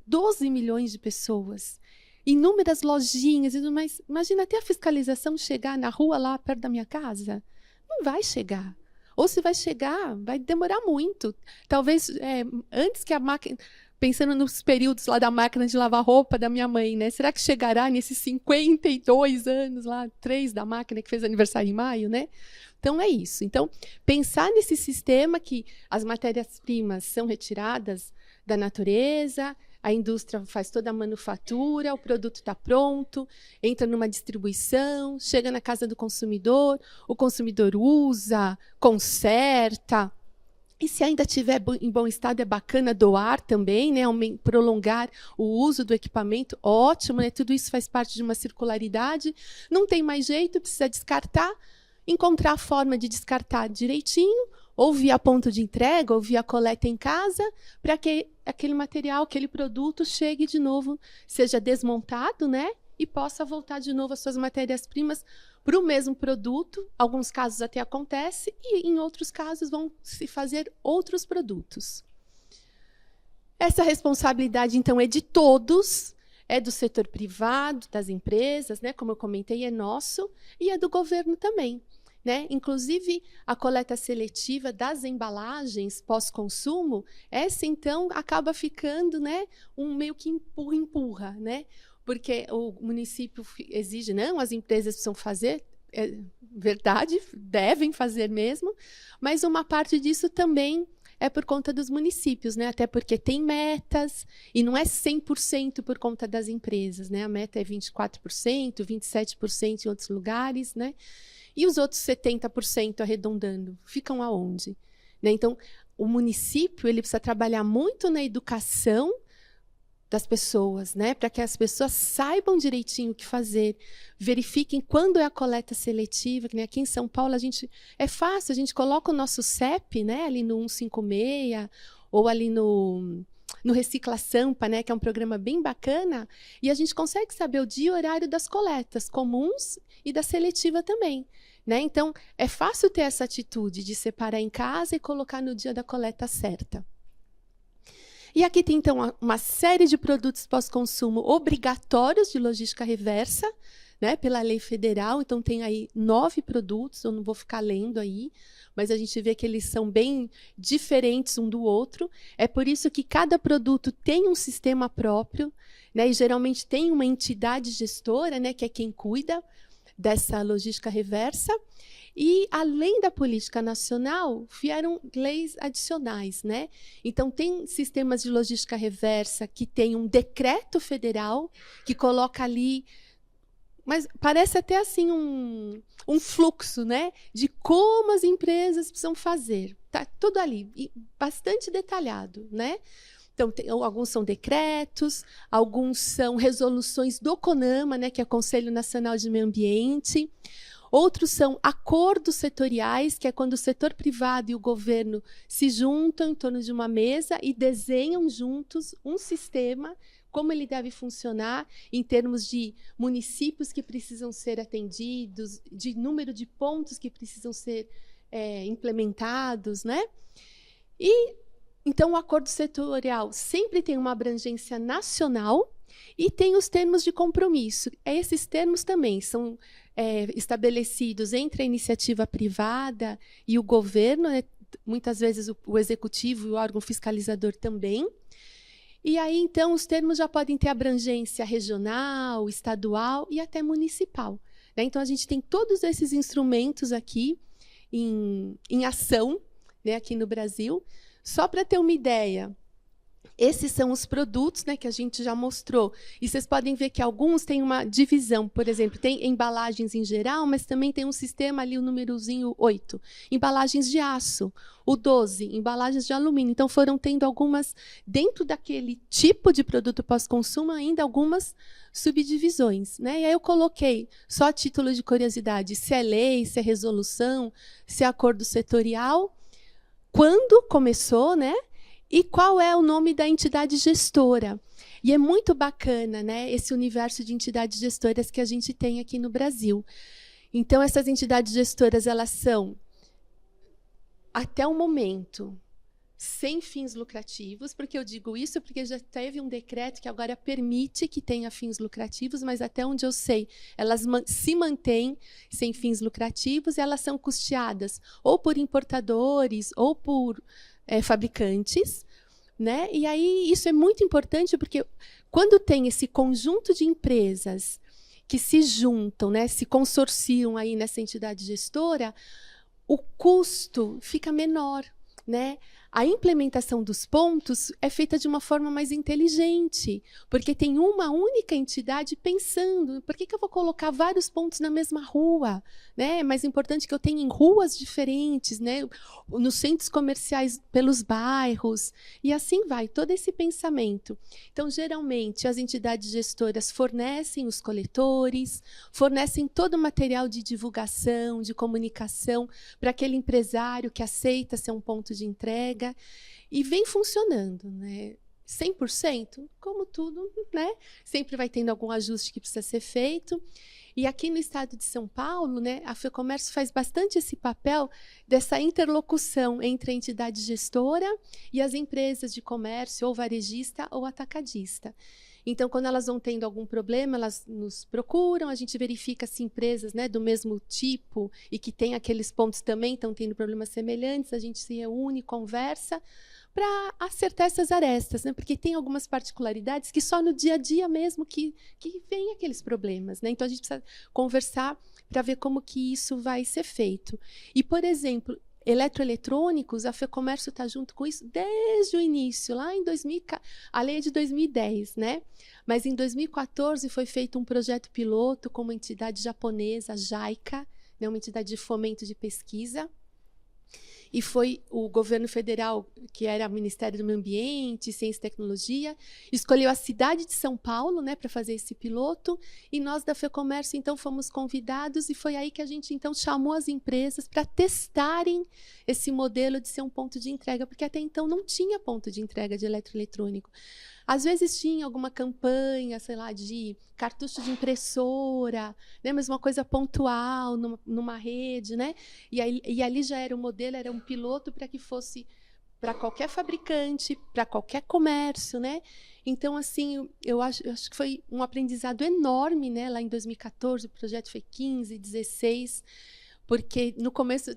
12 milhões de pessoas, inúmeras lojinhas, mas imagina até a fiscalização chegar na rua lá perto da minha casa. Não vai chegar. Ou se vai chegar, vai demorar muito. Talvez antes que a máquina... Pensando nos períodos lá da máquina de lavar roupa da minha mãe, né? Será que chegará nesses 52 anos lá, 3 da máquina que fez aniversário em maio, né? Então, é isso. Então, pensar nesse sistema que as matérias-primas são retiradas da natureza, a indústria faz toda a manufatura, o produto está pronto, entra numa distribuição, chega na casa do consumidor, o consumidor usa, conserta, E se ainda estiver em bom estado, é bacana doar também, né? Prolongar o uso do equipamento, ótimo, né? Tudo isso faz parte de uma circularidade. Não tem mais jeito, precisa descartar, encontrar a forma de descartar direitinho, ou via ponto de entrega, ou via coleta em casa, para que aquele material, aquele produto chegue de novo, seja desmontado, né? E possa voltar de novo as suas matérias-primas para o mesmo produto. Alguns casos até acontece, e em outros casos vão se fazer outros produtos. Essa responsabilidade, então, é de todos, é do setor privado, das empresas, né? Como eu comentei, é nosso, e é do governo também. Né? Inclusive, a coleta seletiva das embalagens pós-consumo, essa, então, acaba ficando, né, meio que empurra, né? Porque o município exige, não, as empresas precisam fazer, é verdade, devem fazer mesmo, mas uma parte disso também é por conta dos municípios, né? Até porque tem metas, e não é 100% por conta das empresas, né? A meta é 24%, 27% em outros lugares, né? E os outros 70%, arredondando, ficam aonde? Né? Então, o município ele precisa trabalhar muito na educação das pessoas, né? Para que as pessoas saibam direitinho o que fazer, verifiquem quando é a coleta seletiva, que nem aqui em São Paulo é fácil, a gente coloca o nosso CEP, né, ali no 156, ou ali no Recicla Sampa, né, que é um programa bem bacana, e a gente consegue saber o dia e horário das coletas comuns e da seletiva também. Né? Então, é fácil ter essa atitude de separar em casa e colocar no dia da coleta certa. E aqui tem, então, uma série de produtos pós-consumo obrigatórios de logística reversa, né, pela lei federal. Então, tem aí 9 produtos, eu não vou ficar lendo aí, mas a gente vê que eles são bem diferentes um do outro. É por isso que cada produto tem um sistema próprio, né, e geralmente tem uma entidade gestora, né, que é quem cuida dessa logística reversa. E, além da política nacional, vieram leis adicionais, né? Então, tem sistemas de logística reversa que tem um decreto federal que coloca ali, mas parece até assim um fluxo, né, de como as empresas precisam fazer. Tá tudo ali, e bastante detalhado, né? Então, alguns são decretos, alguns são resoluções do CONAMA, né, que é o Conselho Nacional de Meio Ambiente. Outros são acordos setoriais, que é quando o setor privado e o governo se juntam em torno de uma mesa e desenham juntos um sistema, como ele deve funcionar em termos de municípios que precisam ser atendidos, de número de pontos que precisam ser implementados, né? E então, o acordo setorial sempre tem uma abrangência nacional e tem os termos de compromisso. Esses termos também são estabelecidos entre a iniciativa privada e o governo, né? Muitas vezes o executivo e o órgão fiscalizador também. E aí, então, os termos já podem ter abrangência regional, estadual e até municipal. Né? Então, a gente tem todos esses instrumentos aqui em ação, né, aqui no Brasil. Só para ter uma ideia, esses são os produtos, né, que a gente já mostrou. E vocês podem ver que alguns têm uma divisão. Por exemplo, tem embalagens em geral, mas também tem um sistema ali, o númerozinho 8. Embalagens de aço. O 12, embalagens de alumínio. Então, foram tendo algumas, dentro daquele tipo de produto pós-consumo, ainda algumas subdivisões. Né? E aí eu coloquei, só a título de curiosidade, se é lei, se é resolução, se é acordo setorial, quando começou, né? E qual é o nome da entidade gestora. E é muito bacana, né, esse universo de entidades gestoras que a gente tem aqui no Brasil. Então, essas entidades gestoras, elas são, até o momento, sem fins lucrativos. Porque eu digo isso porque já teve um decreto que agora permite que tenha fins lucrativos, mas até onde eu sei, elas se mantêm sem fins lucrativos e elas são custeadas ou por importadores ou por fabricantes, né? E aí isso é muito importante porque quando tem esse conjunto de empresas que se juntam, né, se consorciam aí nessa entidade gestora, o custo fica menor, né? A implementação dos pontos é feita de uma forma mais inteligente, porque tem uma única entidade pensando, por que eu vou colocar vários pontos na mesma rua? Né? É mais importante que eu tenha em ruas diferentes, né? Nos centros comerciais, pelos bairros, e assim vai, todo esse pensamento. Então, geralmente, as entidades gestoras fornecem os coletores, fornecem todo o material de divulgação, de comunicação, para aquele empresário que aceita ser um ponto de entrega, e vem funcionando, né? 100%, como tudo, né? Sempre vai tendo algum ajuste que precisa ser feito. E aqui no estado de São Paulo, né, a FEComércio faz bastante esse papel dessa interlocução entre a entidade gestora e as empresas de comércio, ou varejista ou atacadista. Então, quando elas vão tendo algum problema, elas nos procuram, a gente verifica se empresas, né, do mesmo tipo e que têm aqueles pontos também estão tendo problemas semelhantes, a gente se reúne, conversa para acertar essas arestas, né? Porque tem algumas particularidades que só no dia a dia mesmo que vem aqueles problemas, né? Então, a gente precisa conversar para ver como que isso vai ser feito. E, por exemplo, eletroeletrônicos, a FEComércio está junto com isso desde o início, lá em 2000, a lei é de 2010, né? Mas em 2014 foi feito um projeto piloto com uma entidade japonesa, a JICA, né, uma entidade de fomento de pesquisa, e foi o governo federal, que era o Ministério do Meio Ambiente, Ciência e Tecnologia, escolheu a cidade de São Paulo, né, para fazer esse piloto, e nós da FEComércio, então, fomos convidados, e foi aí que a gente, então, chamou as empresas para testarem esse modelo de ser um ponto de entrega, porque até então não tinha ponto de entrega de eletroeletrônico. Às vezes tinha alguma campanha, sei lá, de cartucho de impressora, né, mas uma coisa pontual, numa rede, né? E ali já era um modelo, era um piloto para que fosse para qualquer fabricante, para qualquer comércio, né? Então, assim, eu acho que foi um aprendizado enorme, né? Lá em 2014, o projeto foi 15, 16, porque no começo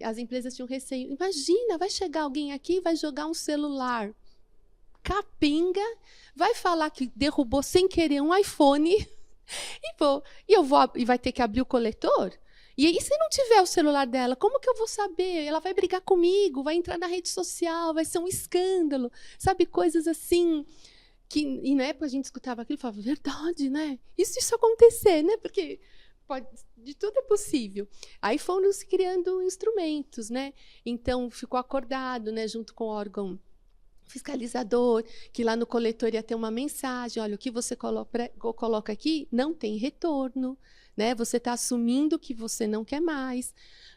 as empresas tinham receio. Imagina, vai chegar alguém aqui e vai jogar um celular capenga, vai falar que derrubou sem querer um iPhone e vai ter que abrir o coletor? E aí, se não tiver o celular dela, como que eu vou saber? Ela vai brigar comigo, vai entrar na rede social, vai ser um escândalo. Sabe, coisas assim e na época a gente escutava aquilo e falava, verdade, né? Isso acontecer, né? Porque de tudo é possível. Aí foram se criando instrumentos, né? Então, ficou acordado, né, junto com o órgão fiscalizador, que lá no coletor ia ter uma mensagem, olha, o que você coloca aqui não tem retorno, né? Você está assumindo que você não quer mais.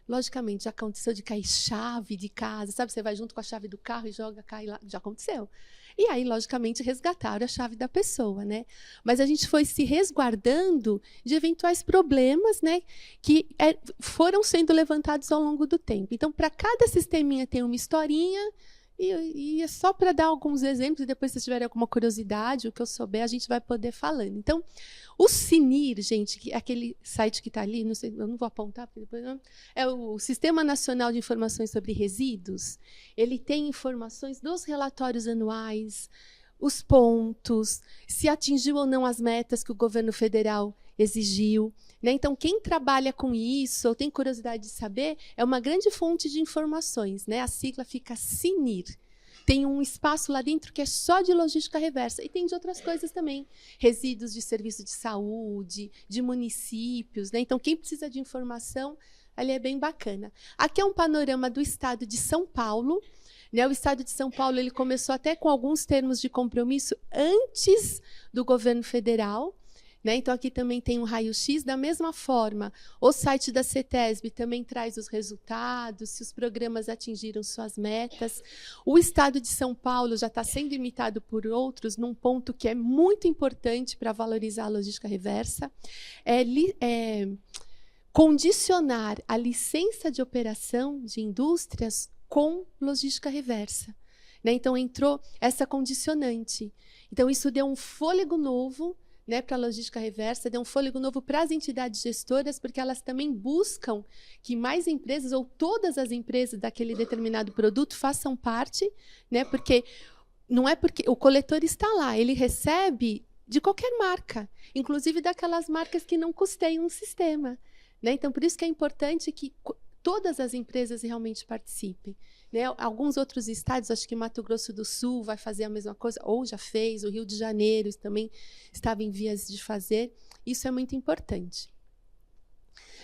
Logicamente, já aconteceu de cair chave de casa, sabe? Você vai junto com a chave do carro e cai lá, já aconteceu. E aí, logicamente, resgataram a chave da pessoa, né? Mas a gente foi se resguardando de eventuais problemas, né, que foram sendo levantados ao longo do tempo. Então, para cada sisteminha tem uma historinha. E é só para dar alguns exemplos, e depois, se tiverem alguma curiosidade, o que eu souber, a gente vai poder falando. Então, o CINIR, gente, que é aquele site que está ali, não sei, eu não vou apontar, porque depois não, é o Sistema Nacional de Informações sobre Resíduos. Ele tem informações dos relatórios anuais, os pontos, se atingiu ou não as metas que o governo federal exigiu, né? Então, quem trabalha com isso, ou tem curiosidade de saber, é uma grande fonte de informações, né? A sigla fica CINIR. Tem um espaço lá dentro que é só de logística reversa, e tem de outras coisas também, resíduos de serviço de saúde, de municípios, né? Então, quem precisa de informação, ali é bem bacana. Aqui é um panorama do estado de São Paulo, né? O estado de São Paulo ele começou até com alguns termos de compromisso antes do governo federal, né? Então, aqui também tem um raio-x. Da mesma forma, o site da CETESB também traz os resultados, se os programas atingiram suas metas. O estado de São Paulo já está sendo imitado por outros num ponto que é muito importante para valorizar a logística reversa. Condicionar a licença de operação de indústrias com logística reversa, né? Então, entrou essa condicionante. Então, isso deu um fôlego novo, né, para a logística reversa, deu um fôlego novo para as entidades gestoras, porque elas também buscam que mais empresas, ou todas as empresas daquele determinado produto, façam parte, né, porque não é porque o coletor está lá, ele recebe de qualquer marca, inclusive daquelas marcas que não custeiam um sistema, né? Então, por isso que é importante que todas as empresas realmente participem. Né? Alguns outros estados, acho que Mato Grosso do Sul vai fazer a mesma coisa, ou já fez, o Rio de Janeiro também estava em vias de fazer. Isso é muito importante.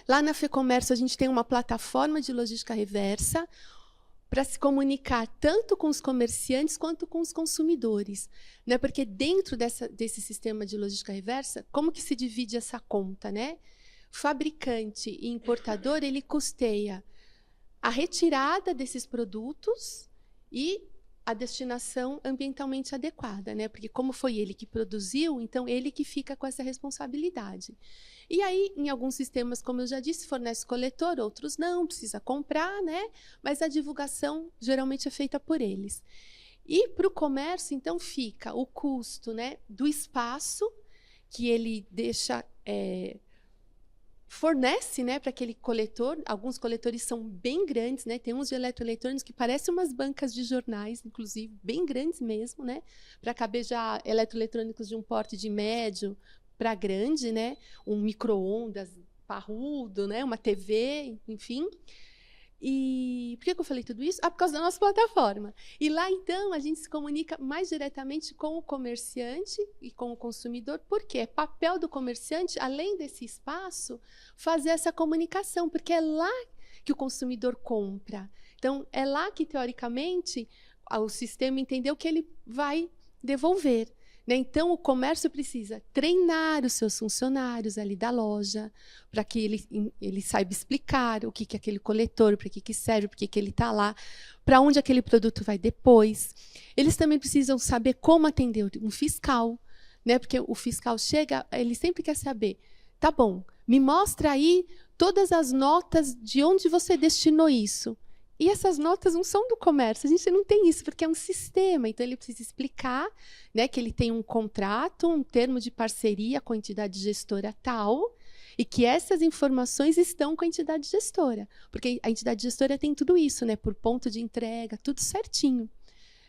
Lá na FEComércio, a gente tem uma plataforma de logística reversa para se comunicar tanto com os comerciantes quanto com os consumidores. Né? Porque dentro desse sistema de logística reversa, como que se divide essa conta? Né? Fabricante e importador, ele custeia a retirada desses produtos e a destinação ambientalmente adequada, né? Porque como foi ele que produziu, então ele que fica com essa responsabilidade. E aí, em alguns sistemas, como eu já disse, fornece coletor, outros não, precisa comprar, né? Mas a divulgação geralmente é feita por eles. E para o comércio, então, fica o custo, né, do espaço que ele deixa... fornece, né, para aquele coletor. Alguns coletores são bem grandes, né? Tem uns de eletroeletrônicos que parecem umas bancas de jornais, inclusive, bem grandes mesmo, né? Para caber já eletroeletrônicos de um porte de médio para grande, né? Um micro-ondas parrudo, né? Uma TV, enfim. E por que eu falei tudo isso? Por causa da nossa plataforma. E lá, então, a gente se comunica mais diretamente com o comerciante e com o consumidor, porque é papel do comerciante, além desse espaço, fazer essa comunicação, porque é lá que o consumidor compra. Então, é lá que, teoricamente, o sistema entendeu que ele vai devolver. Né? Então, o comércio precisa treinar os seus funcionários ali da loja, para que ele saiba explicar o que é aquele coletor, para que serve, por que ele está lá, para onde aquele produto vai depois. Eles também precisam saber como atender um fiscal, né? Porque o fiscal chega, ele sempre quer saber, tá bom, me mostra aí todas as notas de onde você destinou isso. E essas notas não são do comércio, a gente não tem isso, porque é um sistema. Então, ele precisa explicar, né, que ele tem um contrato, um termo de parceria com a entidade gestora tal, e que essas informações estão com a entidade gestora. Porque a entidade gestora tem tudo isso, né, por ponto de entrega, tudo certinho.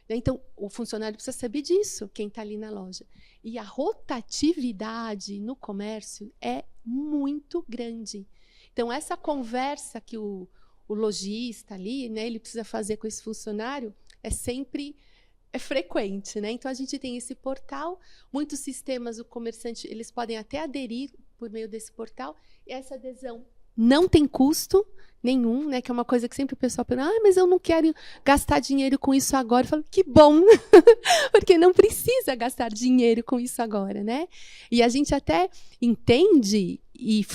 Então, o funcionário precisa saber disso, quem está ali na loja. E a rotatividade no comércio é muito grande. Então, essa conversa que o lojista ali, né, ele precisa fazer com esse funcionário, é frequente, né? Então a gente tem esse portal, muitos sistemas, o comerciante, eles podem até aderir por meio desse portal, e essa adesão não tem custo nenhum, né? Que é uma coisa que sempre o pessoal pergunta, mas eu não quero gastar dinheiro com isso agora. Eu falo, que bom, porque não precisa gastar dinheiro com isso agora, né? E a gente até entende e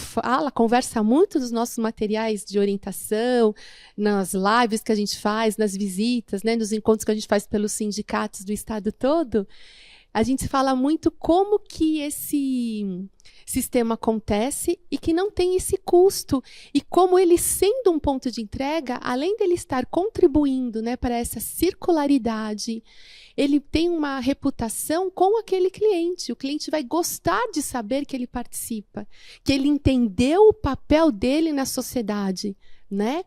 conversa muito dos nossos materiais de orientação, nas lives que a gente faz, nas visitas, né, nos encontros que a gente faz pelos sindicatos do estado todo. A gente fala muito como que esse sistema acontece e que não tem esse custo. E como ele, sendo um ponto de entrega, além dele estar contribuindo, né, para essa circularidade, ele tem uma reputação com aquele cliente. O cliente vai gostar de saber que ele participa, que ele entendeu o papel dele na sociedade, né?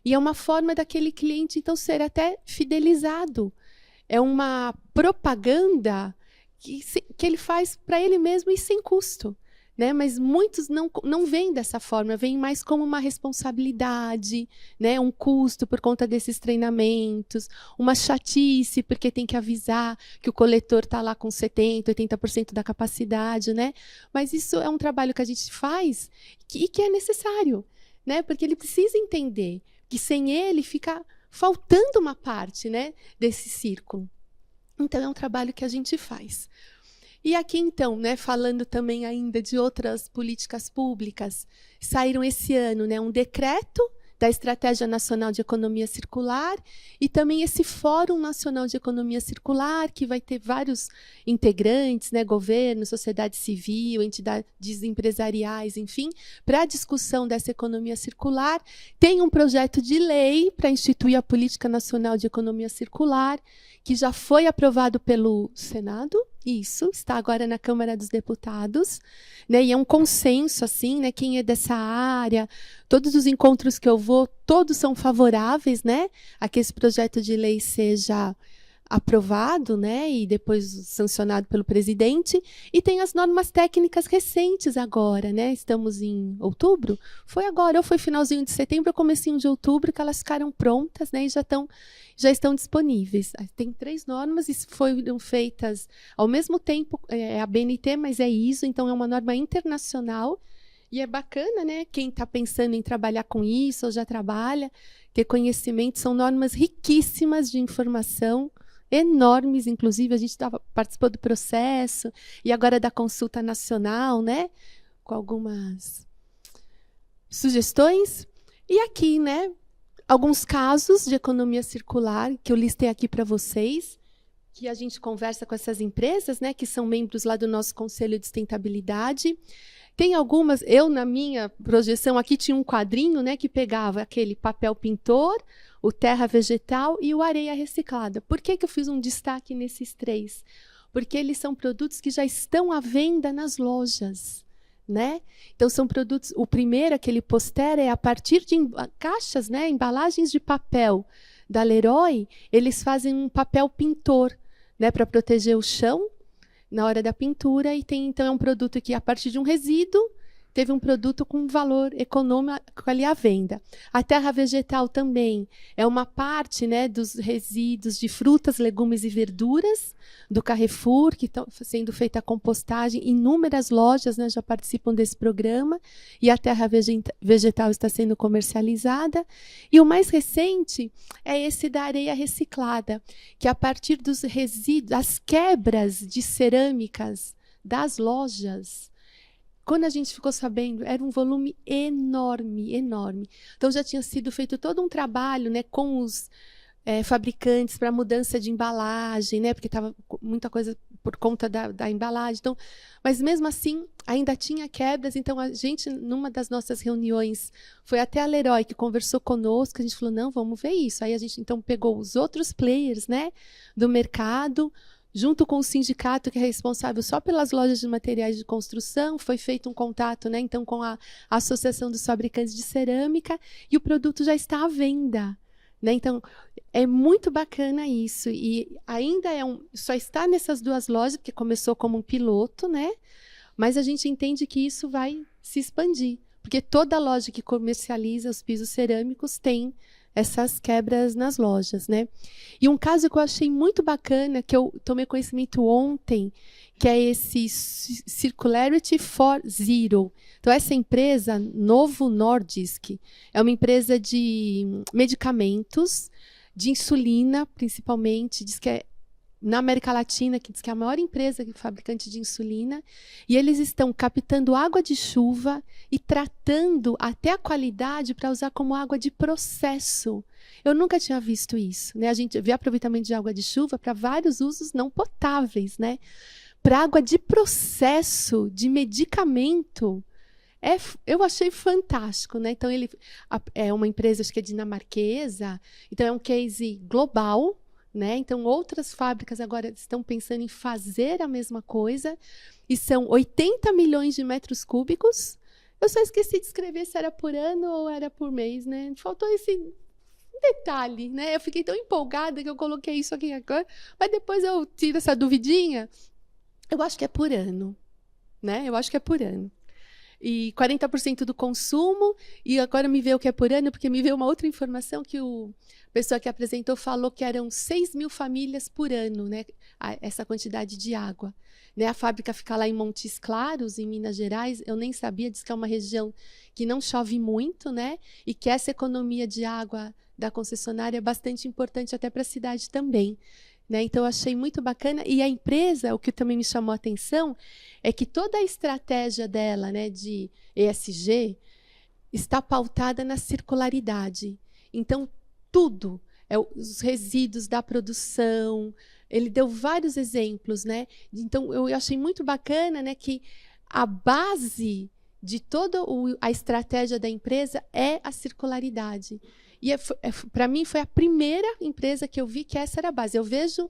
E é uma forma daquele cliente, então, ser até fidelizado. É uma propaganda que ele faz para ele mesmo e sem custo. Né? Mas muitos não veem dessa forma, veem mais como uma responsabilidade, né? Um custo por conta desses treinamentos, uma chatice, porque tem que avisar que o coletor está lá com 70%, 80% da capacidade. Né? Mas isso é um trabalho que a gente faz e que é necessário, né? Porque ele precisa entender que sem ele fica faltando uma parte, né, desse círculo. Então, é um trabalho que a gente faz. E aqui, então, né, falando também ainda de outras políticas públicas, saíram esse ano, né, um decreto da Estratégia Nacional de Economia Circular e também esse Fórum Nacional de Economia Circular, que vai ter vários integrantes, né, governo, sociedade civil, entidades empresariais, enfim, para a discussão dessa economia circular. Tem um projeto de lei para instituir a Política Nacional de Economia Circular, que já foi aprovado pelo Senado, isso, está agora na Câmara dos Deputados, né, e é um consenso, assim, né, quem é dessa área, todos os encontros que eu vou, todos são favoráveis, né, a que esse projeto de lei seja aprovado, né, e depois sancionado pelo presidente, e tem as normas técnicas recentes agora, né? Estamos em outubro, foi agora, ou foi finalzinho de setembro ou comecinho de outubro, que elas ficaram prontas, né, e já estão disponíveis. Tem 3 normas e foram feitas ao mesmo tempo, a BNT, mas é ISO, então é uma norma internacional, e é bacana, né, quem está pensando em trabalhar com isso, ou já trabalha, ter conhecimento, são normas riquíssimas de informação, enormes, inclusive a gente participou do processo, e agora da consulta nacional, né, com algumas sugestões. E aqui, né, alguns casos de economia circular que eu listei aqui para vocês, que a gente conversa com essas empresas, né, que são membros lá do nosso Conselho de Sustentabilidade. Tem algumas, eu na minha projeção aqui tinha um quadrinho, né, que pegava aquele papel pintor, o terra vegetal e o areia reciclada. Por que eu fiz um destaque nesses 3? Porque eles são produtos que já estão à venda nas lojas, né? Então são produtos, o primeiro, aquele pôster, é a partir de caixas, né, embalagens de papel da Leroy, eles fazem um papel pintor, né, para proteger o chão na hora da pintura, e então é um produto que, a partir de um resíduo, teve um produto com valor econômico ali à venda. A terra vegetal também é uma parte, né, dos resíduos de frutas, legumes e verduras do Carrefour, que estão sendo feita a compostagem. Inúmeras lojas, né, já participam desse programa, e a terra vegetal está sendo comercializada. E o mais recente é esse da areia reciclada, que a partir dos resíduos, as quebras de cerâmicas das lojas, quando a gente ficou sabendo, era um volume enorme, enorme. Então já tinha sido feito todo um trabalho, né, com os fabricantes para mudança de embalagem, né, porque estava muita coisa por conta da embalagem. Então, mas mesmo assim, ainda tinha quebras. Então, a gente, numa das nossas reuniões, foi até a Leroy que conversou conosco. A gente falou, não, vamos ver isso. Aí a gente então pegou os outros players, né, do mercado, junto com o sindicato, que é responsável só pelas lojas de materiais de construção. Foi feito um contato, né, então, com a Associação dos Fabricantes de Cerâmica, e o produto já está à venda, né? Então, é muito bacana isso. E ainda só está nessas 2 lojas, porque começou como um piloto, né? Mas a gente entende que isso vai se expandir, porque toda loja que comercializa os pisos cerâmicos tem essas quebras nas lojas, né? E um caso que eu achei muito bacana, que eu tomei conhecimento ontem, que é esse Circularity for Zero. Então, essa empresa, Novo Nordisk, é uma empresa de medicamentos, de insulina, principalmente, diz que é na América Latina, que diz que é a maior empresa fabricante de insulina, e eles estão captando água de chuva e tratando até a qualidade para usar como água de processo. Eu nunca tinha visto isso, né? A gente vê aproveitamento de água de chuva para vários usos não potáveis, né? Para água de processo, de medicamento, eu achei fantástico, né? Então, ele é uma empresa, acho que é dinamarquesa, então é um case global, né? Então, outras fábricas agora estão pensando em fazer a mesma coisa, e são 80 milhões de metros cúbicos. Eu só esqueci de escrever se era por ano ou era por mês, né? Faltou esse detalhe, né? Eu fiquei tão empolgada que eu coloquei isso aqui agora, mas depois eu tiro essa duvidinha. Eu acho que é por ano, né? Eu acho que é por ano. E 40% do consumo, e agora me veio o que é por ano, porque me veio uma outra informação que a pessoa que apresentou falou que eram 6 mil famílias por ano, né, essa quantidade de água. Né, a fábrica fica lá em Montes Claros, em Minas Gerais, eu nem sabia, diz que é uma região que não chove muito, né, e que essa economia de água da concessionária é bastante importante até para a cidade também. Né? Então, eu achei muito bacana. E a empresa, o que também me chamou a atenção, é que toda a estratégia dela, né, de ESG, está pautada na circularidade. Então, tudo, os resíduos da produção, ele deu vários exemplos, né? Então, eu achei muito bacana, né, que a base de toda a estratégia da empresa é a circularidade. E para mim foi a primeira empresa que eu vi que essa era a base. Eu vejo,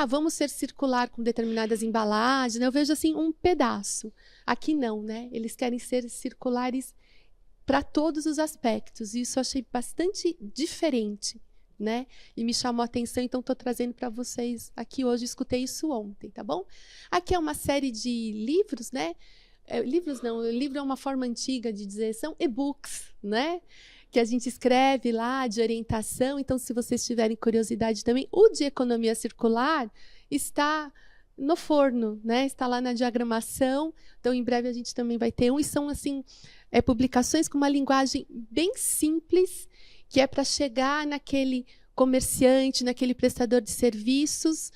vamos ser circular com determinadas embalagens, né? Eu vejo assim um pedaço. Aqui não, né? Eles querem ser circulares para todos os aspectos. E isso eu achei bastante diferente, né? E me chamou a atenção, então estou trazendo para vocês aqui hoje. Escutei isso ontem, tá bom? Aqui é uma série de livros, né? Livros não, o livro é uma forma antiga de dizer, são e-books, né? Que a gente escreve lá de orientação. Então, se vocês tiverem curiosidade também, o de economia circular está no forno, né? Está lá na diagramação. Então, em breve a gente também vai ter um. E são assim publicações com uma linguagem bem simples, que é para chegar naquele comerciante, naquele prestador de serviços,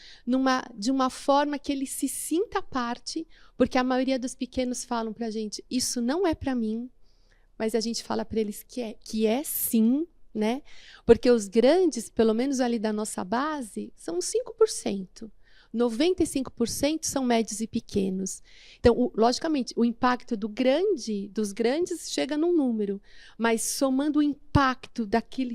de uma forma que ele se sinta parte, porque a maioria dos pequenos falam para a gente, isso não é para mim, mas a gente fala para eles que é sim, né? Porque os grandes, pelo menos ali da nossa base, são 5%. 95% são médios e pequenos. Então, logicamente, o impacto dos grandes chega num número, mas somando o impacto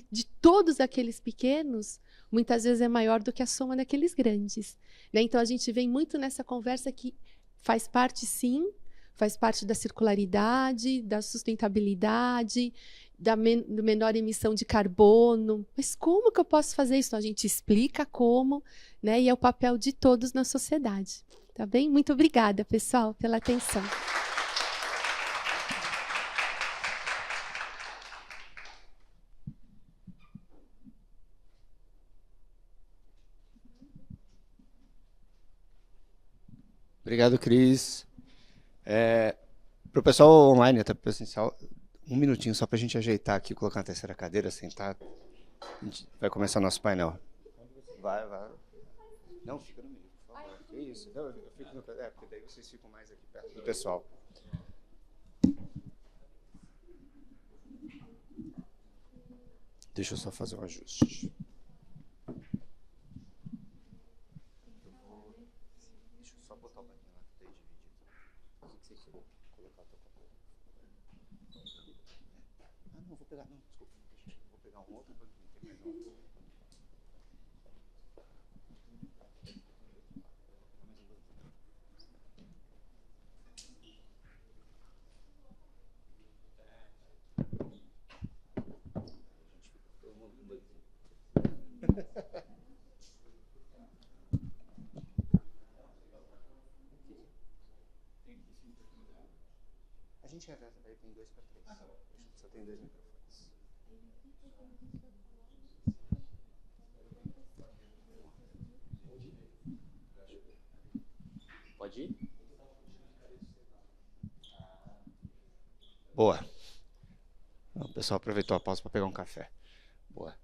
de todos aqueles pequenos, muitas vezes é maior do que a soma daqueles grandes, né? Então, a gente vem muito nessa conversa que faz parte, sim, faz parte da circularidade, da sustentabilidade, da menor emissão de carbono. Mas como que eu posso fazer isso? Então, a gente explica como, né? E é o papel de todos na sociedade. Tá bem? Muito obrigada, pessoal, pela atenção.
Obrigado, Cris. Para o pessoal online, até para o presencial, um minutinho só para a gente ajeitar aqui, colocar na terceira cadeira, sentar. A gente vai começar nosso painel. Vai. Não, fica no meio, por favor. Que isso? Não, eu fico no... porque daí vocês ficam mais aqui perto do pessoal. Deixa eu só fazer um ajuste. Deixa eu só botar o banquinho lá que tem dividido. O que você quer colocar o teu papel? Não vou pegar, não, desculpa. Vou pegar um outro banquinho. Tem mais um. A gente reveza, daí tem 2 para 3. Só tem 2 microfones. Pode ir? Boa. O pessoal aproveitou a pausa para pegar um café. Boa.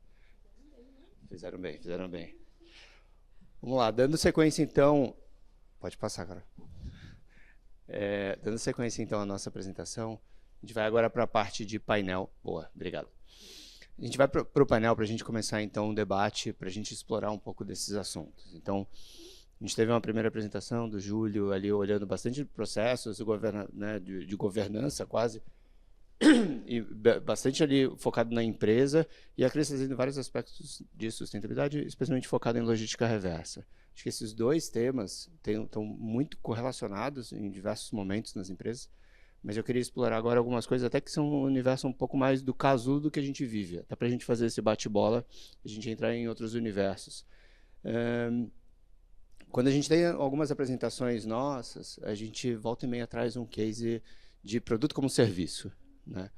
Fizeram bem. Vamos lá, dando sequência então... Pode passar, cara. Dando sequência então à nossa apresentação, a gente vai agora para a parte de painel. Boa, obrigado. A gente vai para o painel para a gente começar então um debate, para a gente explorar um pouco desses assuntos. Então, a gente teve uma primeira apresentação do Júlio ali olhando bastante processos de governança quase, e bastante ali focado na empresa, e a Cris trazendo vários aspectos de sustentabilidade, especialmente focado em logística reversa. Acho que esses 2 temas estão muito correlacionados em diversos momentos nas empresas, mas eu queria explorar agora algumas coisas até que são um universo um pouco mais do casulo do que a gente vive, até para a gente fazer esse bate-bola, a gente entrar em outros universos. Quando a gente tem algumas apresentações nossas, a gente volta e meia traz um case de produto como serviço, né?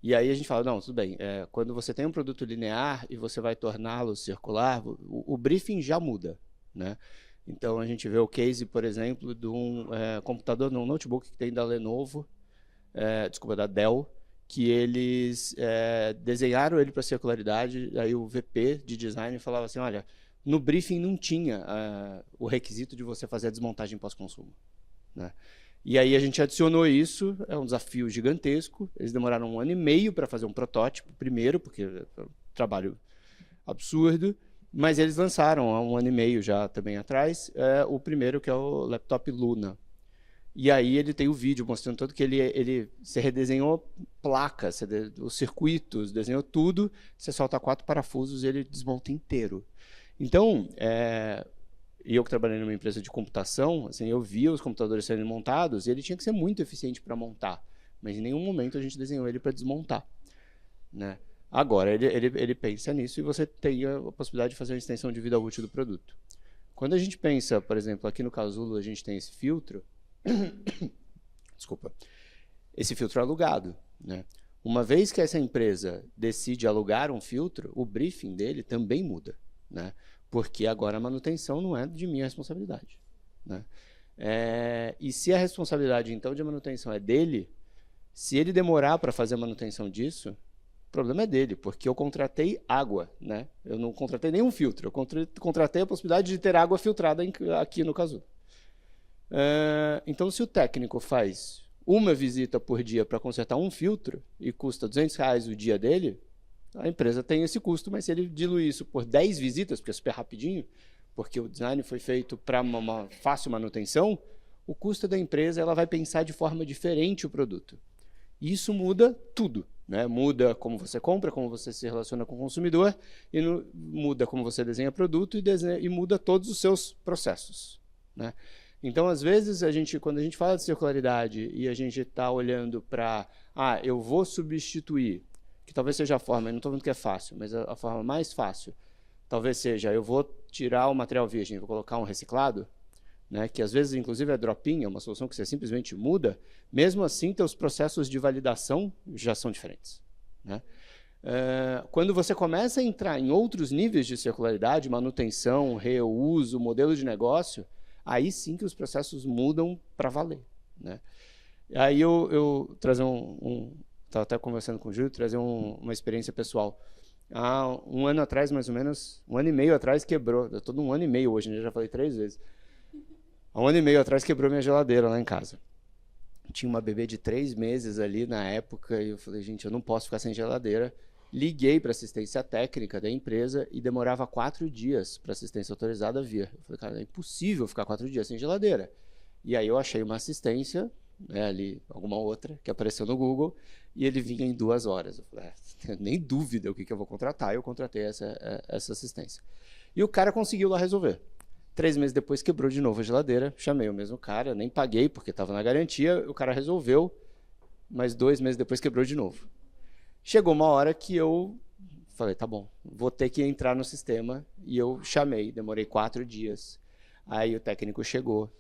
E aí a gente fala, não, tudo bem, quando você tem um produto linear e você vai torná-lo circular, o briefing já muda, né? Então a gente vê o case, por exemplo, de um computador, um notebook que tem da Lenovo, da Dell, que eles desenharam ele para circularidade, aí o VP de design falava assim, olha, no briefing não tinha o requisito de você fazer a desmontagem pós-consumo, né? E aí a gente adicionou isso, é um desafio gigantesco, eles demoraram 1 ano e meio para fazer um protótipo, primeiro, porque é um trabalho absurdo, mas eles lançaram há 1 ano e meio já também atrás, o primeiro, que é o laptop Luna. E aí ele tem o vídeo mostrando todo que você redesenhou placas, os circuitos, desenhou tudo, você solta 4 parafusos e ele desmonta inteiro. Então, e eu que trabalhei numa empresa de computação, assim, eu via os computadores sendo montados e ele tinha que ser muito eficiente para montar, mas em nenhum momento a gente desenhou ele para desmontar, né? Agora, ele pensa nisso e você tem a possibilidade de fazer uma extensão de vida útil do produto. Quando a gente pensa, por exemplo, aqui no Casulo, a gente tem esse filtro, desculpa, esse filtro é alugado, né? Uma vez que essa empresa decide alugar um filtro, o briefing dele também muda, né? Porque agora a manutenção não é de minha responsabilidade, né? E se a responsabilidade, então, de manutenção é dele, se ele demorar para fazer a manutenção disso, o problema é dele, porque eu contratei água, né? Eu não contratei nenhum filtro, eu contratei a possibilidade de ter água filtrada aqui no Casulo. Então, se o técnico faz uma visita por dia para consertar um filtro e custa R$200 o dia dele, a empresa tem esse custo, mas se ele diluir isso por 10 visitas, porque é super rapidinho, porque o design foi feito para uma fácil manutenção, o custo da empresa ela vai pensar de forma diferente o produto. E isso muda tudo, né? Muda como você compra, como você se relaciona com o consumidor, e muda como você desenha produto e muda todos os seus processos, né? Então, às vezes, quando a gente fala de circularidade e a gente está olhando para, eu vou substituir, que talvez seja a forma, eu não estou falando que é fácil, mas a forma mais fácil, talvez seja, eu vou tirar o material virgem, vou colocar um reciclado, né, que às vezes, inclusive, é drop-in, é uma solução que você simplesmente muda, mesmo assim, teus processos de validação já são diferentes, né? Quando você começa a entrar em outros níveis de circularidade, manutenção, reuso, modelo de negócio, aí sim que os processos mudam para valer, né? Aí eu trazer estava até conversando com o Júlio, trazer uma experiência pessoal. Há um ano atrás, mais ou menos, 1 ano e meio atrás, quebrou. Eu estou 1 ano e meio hoje, já falei 3 vezes. Há 1 ano e meio atrás quebrou minha geladeira lá em casa. Tinha uma bebê de 3 meses ali na época, e eu falei, gente, eu não posso ficar sem geladeira. Liguei para assistência técnica da empresa e demorava 4 dias para assistência autorizada vir. Eu falei, cara, é impossível ficar 4 dias sem geladeira. E aí eu achei uma assistência, né, ali, alguma outra, que apareceu no Google, e ele vinha em 2 horas. Eu falei, nem dúvida o que eu vou contratar. Eu contratei essa assistência. E o cara conseguiu lá resolver. 3 meses depois quebrou de novo a geladeira, chamei o mesmo cara, nem paguei porque estava na garantia, o cara resolveu, mas 2 meses depois quebrou de novo. Chegou uma hora que eu falei, tá bom, vou ter que entrar no sistema, e eu chamei, demorei 4 dias. Aí o técnico chegou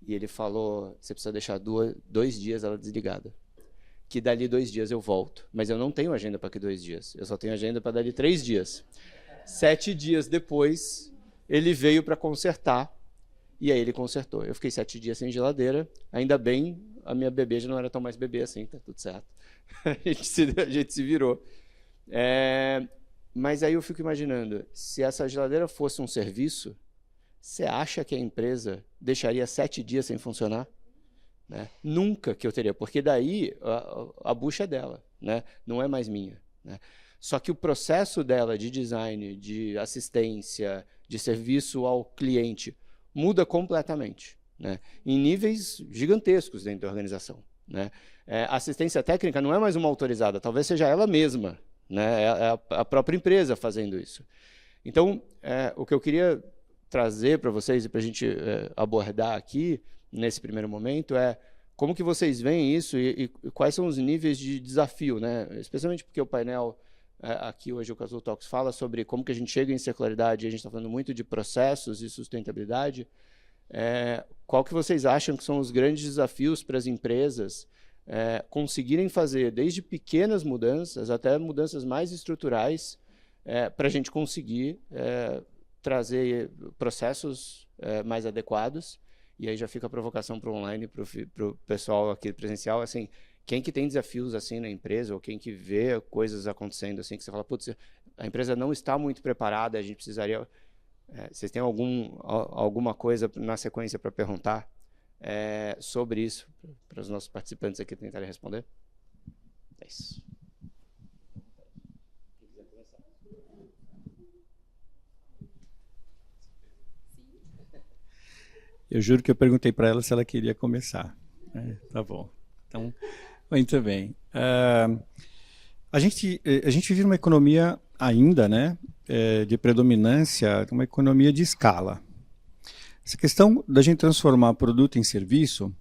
e ele falou, você precisa deixar 2 dias ela desligada, que dali 2 dias eu volto, mas eu não tenho agenda para que 2 dias, eu só tenho agenda para dali 3 dias. 7 dias depois, ele veio para consertar, e aí ele consertou. Eu fiquei 7 dias sem geladeira, ainda bem, a minha bebê já não era tão mais bebê assim, tá tudo certo. A gente se virou. Mas aí eu fico imaginando, se essa geladeira fosse um serviço, você acha que a empresa deixaria 7 dias sem funcionar? Né? Nunca que eu teria, porque daí a bucha é dela, né? Não é mais minha, né? Só que o processo dela de design, de assistência, de serviço ao cliente muda completamente, né? Em níveis gigantescos dentro da organização, né? A assistência técnica não é mais uma autorizada, talvez seja ela mesma, né? É a própria empresa fazendo isso. Então, o que eu queria trazer para vocês e para a gente abordar aqui, nesse primeiro momento, é como que vocês veem isso e quais são os níveis de desafio, né? Especialmente porque o painel aqui hoje, o Casulo Talks, fala sobre como que a gente chega em circularidade, e a gente está falando muito de processos e sustentabilidade. Qual que vocês acham que são os grandes desafios para as empresas conseguirem fazer desde pequenas mudanças até mudanças mais estruturais para a gente conseguir trazer processos mais adequados? E aí já fica a provocação para o online, para o pessoal aqui presencial, assim, quem que tem desafios assim na empresa, ou quem que vê coisas acontecendo assim, que você fala, putz, a empresa não está muito preparada, a gente precisaria... vocês têm alguma coisa na sequência para perguntar sobre isso, para os nossos participantes aqui tentarem responder? É isso. Quem quiser começar.
Eu juro que eu perguntei para ela se ela queria começar. Tá bom. Então, muito bem. A gente vive numa economia ainda, né, de predominância, uma economia de escala. Essa questão da gente transformar produto em serviço,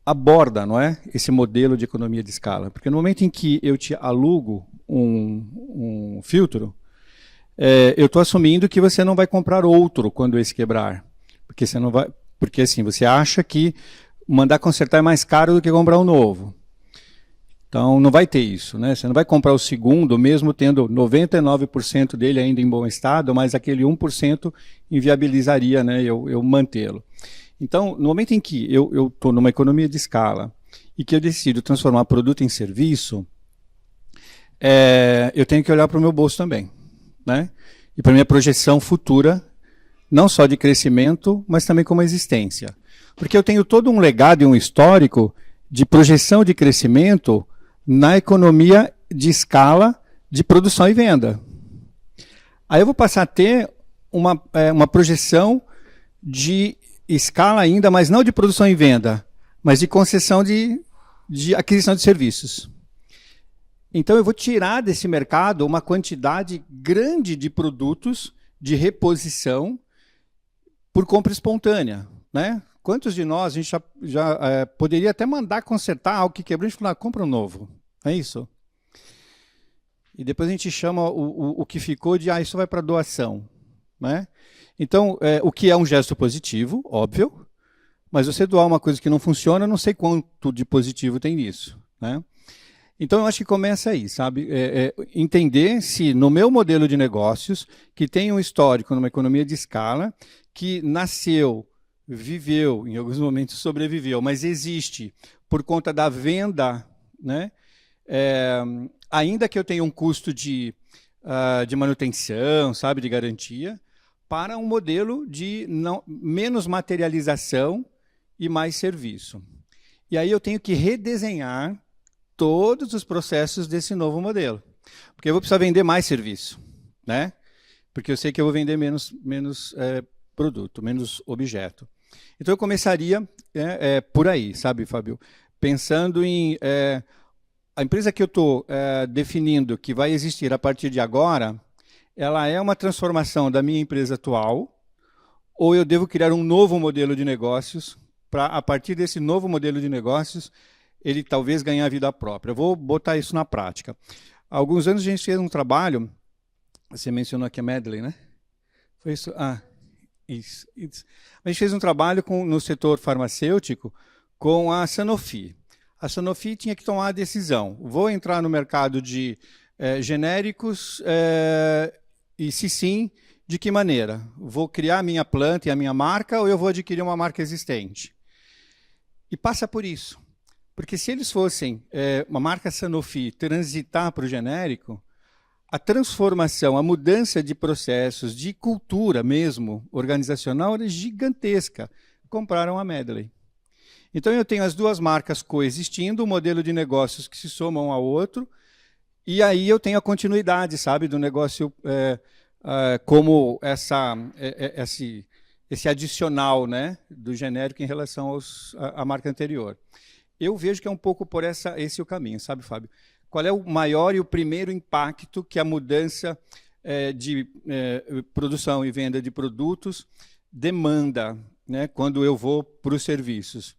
aborda, não é, esse modelo de economia de escala. Porque no momento em que eu te alugo um filtro, eu estou assumindo que você não vai comprar outro quando esse quebrar. Porque você não vai, porque assim, você acha que mandar consertar é mais caro do que comprar um novo. Então não vai ter isso, né? Você não vai comprar o segundo, mesmo tendo 99% dele ainda em bom estado, mas aquele 1% inviabilizaria, né, eu mantê-lo. Então, no momento em que eu estou numa economia de escala e que eu decido transformar produto em serviço, eu tenho que olhar para o meu bolso também, né? E para a minha projeção futura, não só de crescimento, mas também como existência. Porque eu tenho todo um legado e um histórico de projeção de crescimento na economia de escala de produção e venda. Aí eu vou passar a ter uma projeção de escala ainda, mas não de produção e venda, mas de concessão de aquisição de serviços. Então eu vou tirar desse mercado uma quantidade grande de produtos de reposição por compra espontânea, né? Quantos de nós a gente já poderia até mandar consertar algo que quebrou e a gente falar, compra um novo, é isso? E depois a gente chama o que ficou de, isso vai para doação, né? Então, o que é um gesto positivo, óbvio, mas você doar uma coisa que não funciona, não sei quanto de positivo tem nisso, né? Então, eu acho que começa aí, sabe? Entender se no meu modelo de negócios, que tem um histórico numa economia de escala, que nasceu, viveu, em alguns momentos sobreviveu, mas existe por conta da venda, né? Ainda que eu tenha um custo de manutenção, sabe, de garantia, para um modelo de menos materialização e mais serviço. E aí eu tenho que redesenhar todos os processos desse novo modelo. Porque eu vou precisar vender mais serviço, né? Porque eu sei que eu vou vender menos produto, menos objeto. Então eu começaria por aí, sabe, Fábio? Pensando em a empresa que eu estou definindo que vai existir a partir de agora, ela é uma transformação da minha empresa atual, ou eu devo criar um novo modelo de negócios para, a partir desse novo modelo de negócios, ele talvez ganhar vida própria. Eu vou botar isso na prática. Há alguns anos a gente fez um trabalho, você mencionou aqui a Medley, né? Foi isso? Isso. A gente fez um trabalho no setor farmacêutico com a Sanofi. A Sanofi tinha que tomar a decisão. Vou entrar no mercado de genéricos e se sim, de que maneira? Vou criar a minha planta e a minha marca ou eu vou adquirir uma marca existente? E passa por isso. Porque se eles fossem uma marca Sanofi transitar para o genérico, a transformação, a mudança de processos, de cultura mesmo, organizacional, era gigantesca. Compraram a Medley. Então eu tenho as duas marcas coexistindo, um modelo de negócios que se somam um ao outro, e aí eu tenho a continuidade, sabe, do negócio como esse adicional, né, do genérico em relação à marca anterior. Eu vejo que é um pouco por esse o caminho, sabe, Fábio? Qual é o maior e o primeiro impacto que a mudança de produção e venda de produtos demanda, né, quando eu vou para os serviços?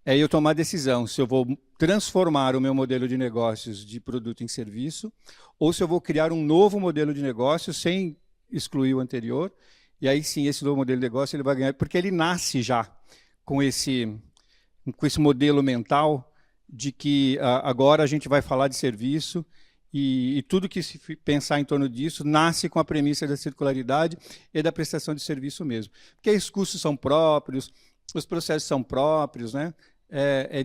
É eu tomar a decisão se eu vou transformar o meu modelo de negócios de produto em serviço ou se eu vou criar um novo modelo de negócio sem excluir o anterior. E aí sim, esse novo modelo de negócio ele vai ganhar, porque ele nasce já com esse modelo mental de que agora a gente vai falar de serviço e tudo que se pensar em torno disso nasce com a premissa da circularidade e da prestação de serviço mesmo. Porque os custos são próprios, os processos são próprios, né?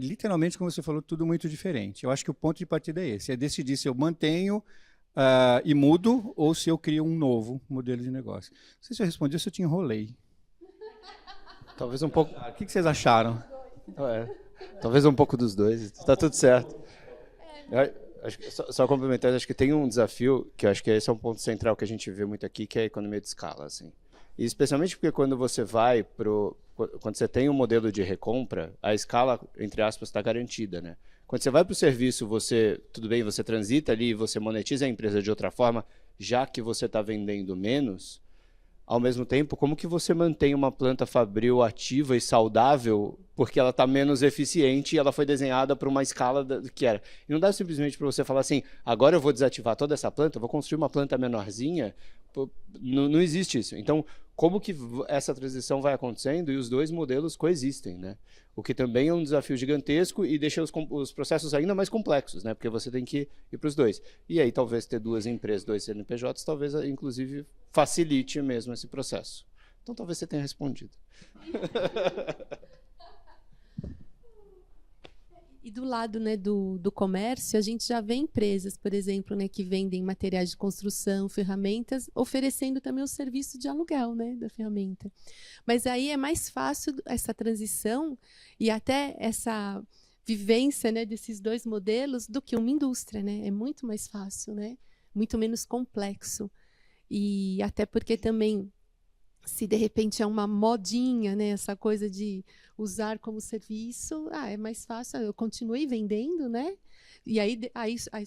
Literalmente, como você falou, tudo muito diferente. Eu acho que o ponto de partida é esse, é decidir se eu mantenho e mudo ou se eu crio um novo modelo de negócio. Não sei se eu respondi ou se eu te enrolei.
Talvez um pouco.
O que vocês acharam?
Talvez um pouco dos dois. Está tudo certo. Acho que, só complementando, acho que tem um desafio, que eu acho que esse é um ponto central que a gente vê muito aqui, que é a economia de escala. Assim. E especialmente porque quando você vai quando você tem um modelo de recompra, a escala, entre aspas, está garantida, né? Quando você vai para o serviço, tudo bem, você transita ali, você monetiza a empresa de outra forma, já que você está vendendo menos, ao mesmo tempo, como que você mantém uma planta fabril ativa e saudável porque ela está menos eficiente e ela foi desenhada para uma escala que era. E não dá simplesmente para você falar assim, agora eu vou desativar toda essa planta, vou construir uma planta menorzinha. Não existe isso. Então, como que essa transição vai acontecendo e os dois modelos coexistem, né? O que também é um desafio gigantesco e deixa os processos ainda mais complexos, né? Porque você tem que ir para os dois. E aí, talvez ter duas empresas, dois CNPJs, talvez, inclusive, facilite mesmo esse processo. Então, talvez você tenha respondido.
E do lado, né, do comércio, a gente já vê empresas, por exemplo, né, que vendem materiais de construção, ferramentas, oferecendo também o serviço de aluguel, né, da ferramenta. Mas aí é mais fácil essa transição e até essa vivência, né, desses dois modelos do que uma indústria, né? É muito mais fácil, né? Muito menos complexo. E até porque também, se de repente é uma modinha, né, essa coisa de usar como serviço, é mais fácil, eu continuei vendendo, né? E aí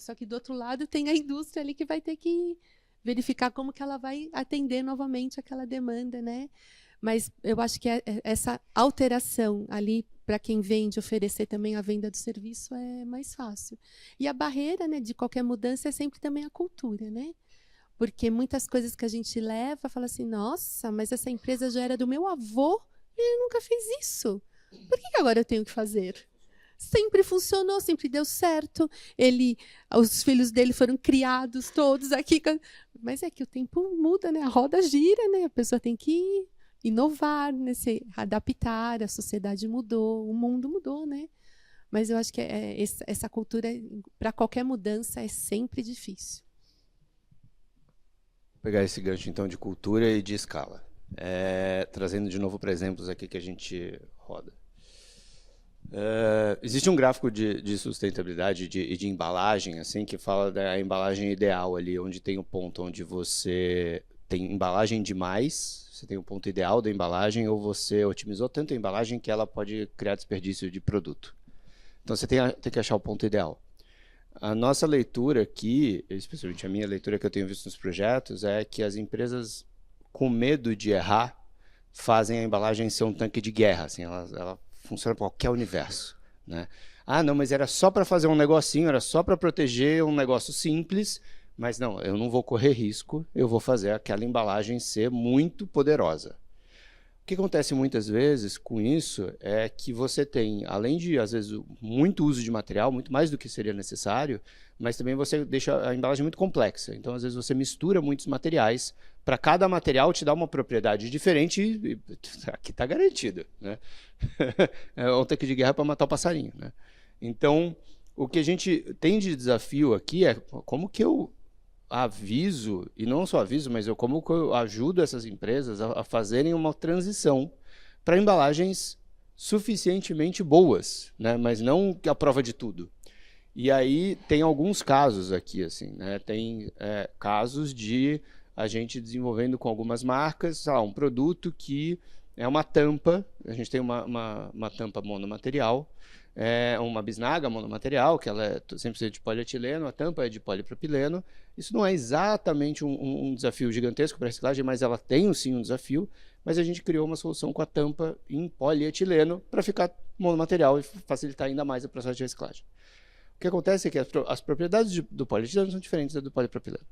só que do outro lado tem a indústria ali que vai ter que verificar como que ela vai atender novamente aquela demanda, né? Mas eu acho que essa alteração ali para quem vende, oferecer também a venda do serviço é mais fácil. E a barreira, né, de qualquer mudança é sempre também a cultura, né? Porque muitas coisas que a gente leva, fala assim, nossa, mas essa empresa já era do meu avô e ele nunca fez isso. Por que agora eu tenho que fazer? Sempre funcionou, sempre deu certo. Os filhos dele foram criados todos aqui. Mas é que o tempo muda, né? A roda gira, né? A pessoa tem que inovar, né? Se adaptar, a sociedade mudou, o mundo mudou, né? Mas eu acho que essa cultura, para qualquer mudança, é sempre difícil.
Vou pegar esse gancho, então, de cultura e de escala. Trazendo de novo para exemplos aqui que a gente roda. Existe um gráfico de sustentabilidade e de embalagem, assim, que fala da embalagem ideal ali, onde tem o ponto onde você tem embalagem demais, você tem o ponto ideal da embalagem, ou você otimizou tanto a embalagem que ela pode criar desperdício de produto. Então, você tem que achar o ponto ideal. A nossa leitura aqui, especialmente a minha leitura que eu tenho visto nos projetos, é que as empresas, com medo de errar, fazem a embalagem ser um tanque de guerra. Assim, ela funciona para qualquer universo, né? Não, mas era só para fazer um negocinho, era só para proteger um negócio simples, mas não, eu não vou correr risco, eu vou fazer aquela embalagem ser muito poderosa. O que acontece muitas vezes com isso é que você tem, além de, às vezes, muito uso de material, muito mais do que seria necessário, mas também você deixa a embalagem muito complexa. Então, às vezes, você mistura muitos materiais, para cada material te dá uma propriedade diferente e aqui está garantido, né? É um tanque de guerra para matar o passarinho, né? Então, o que a gente tem de desafio aqui é como que eu aviso, e não só aviso, mas como que eu ajudo essas empresas a fazerem uma transição para embalagens suficientemente boas, né? Mas não a prova de tudo. E aí tem alguns casos aqui, assim, né? Tem casos de a gente desenvolvendo com algumas marcas, sei lá, um produto que é uma tampa, a gente tem uma tampa monomaterial, uma bisnaga monomaterial, que ela é 100% de polietileno, a tampa é de polipropileno. Isso não é exatamente um desafio gigantesco para a reciclagem, mas ela tem sim um desafio, mas a gente criou uma solução com a tampa em polietileno para ficar monomaterial e facilitar ainda mais o processo de reciclagem. O que acontece é que as propriedades do polietileno são diferentes das do polipropileno.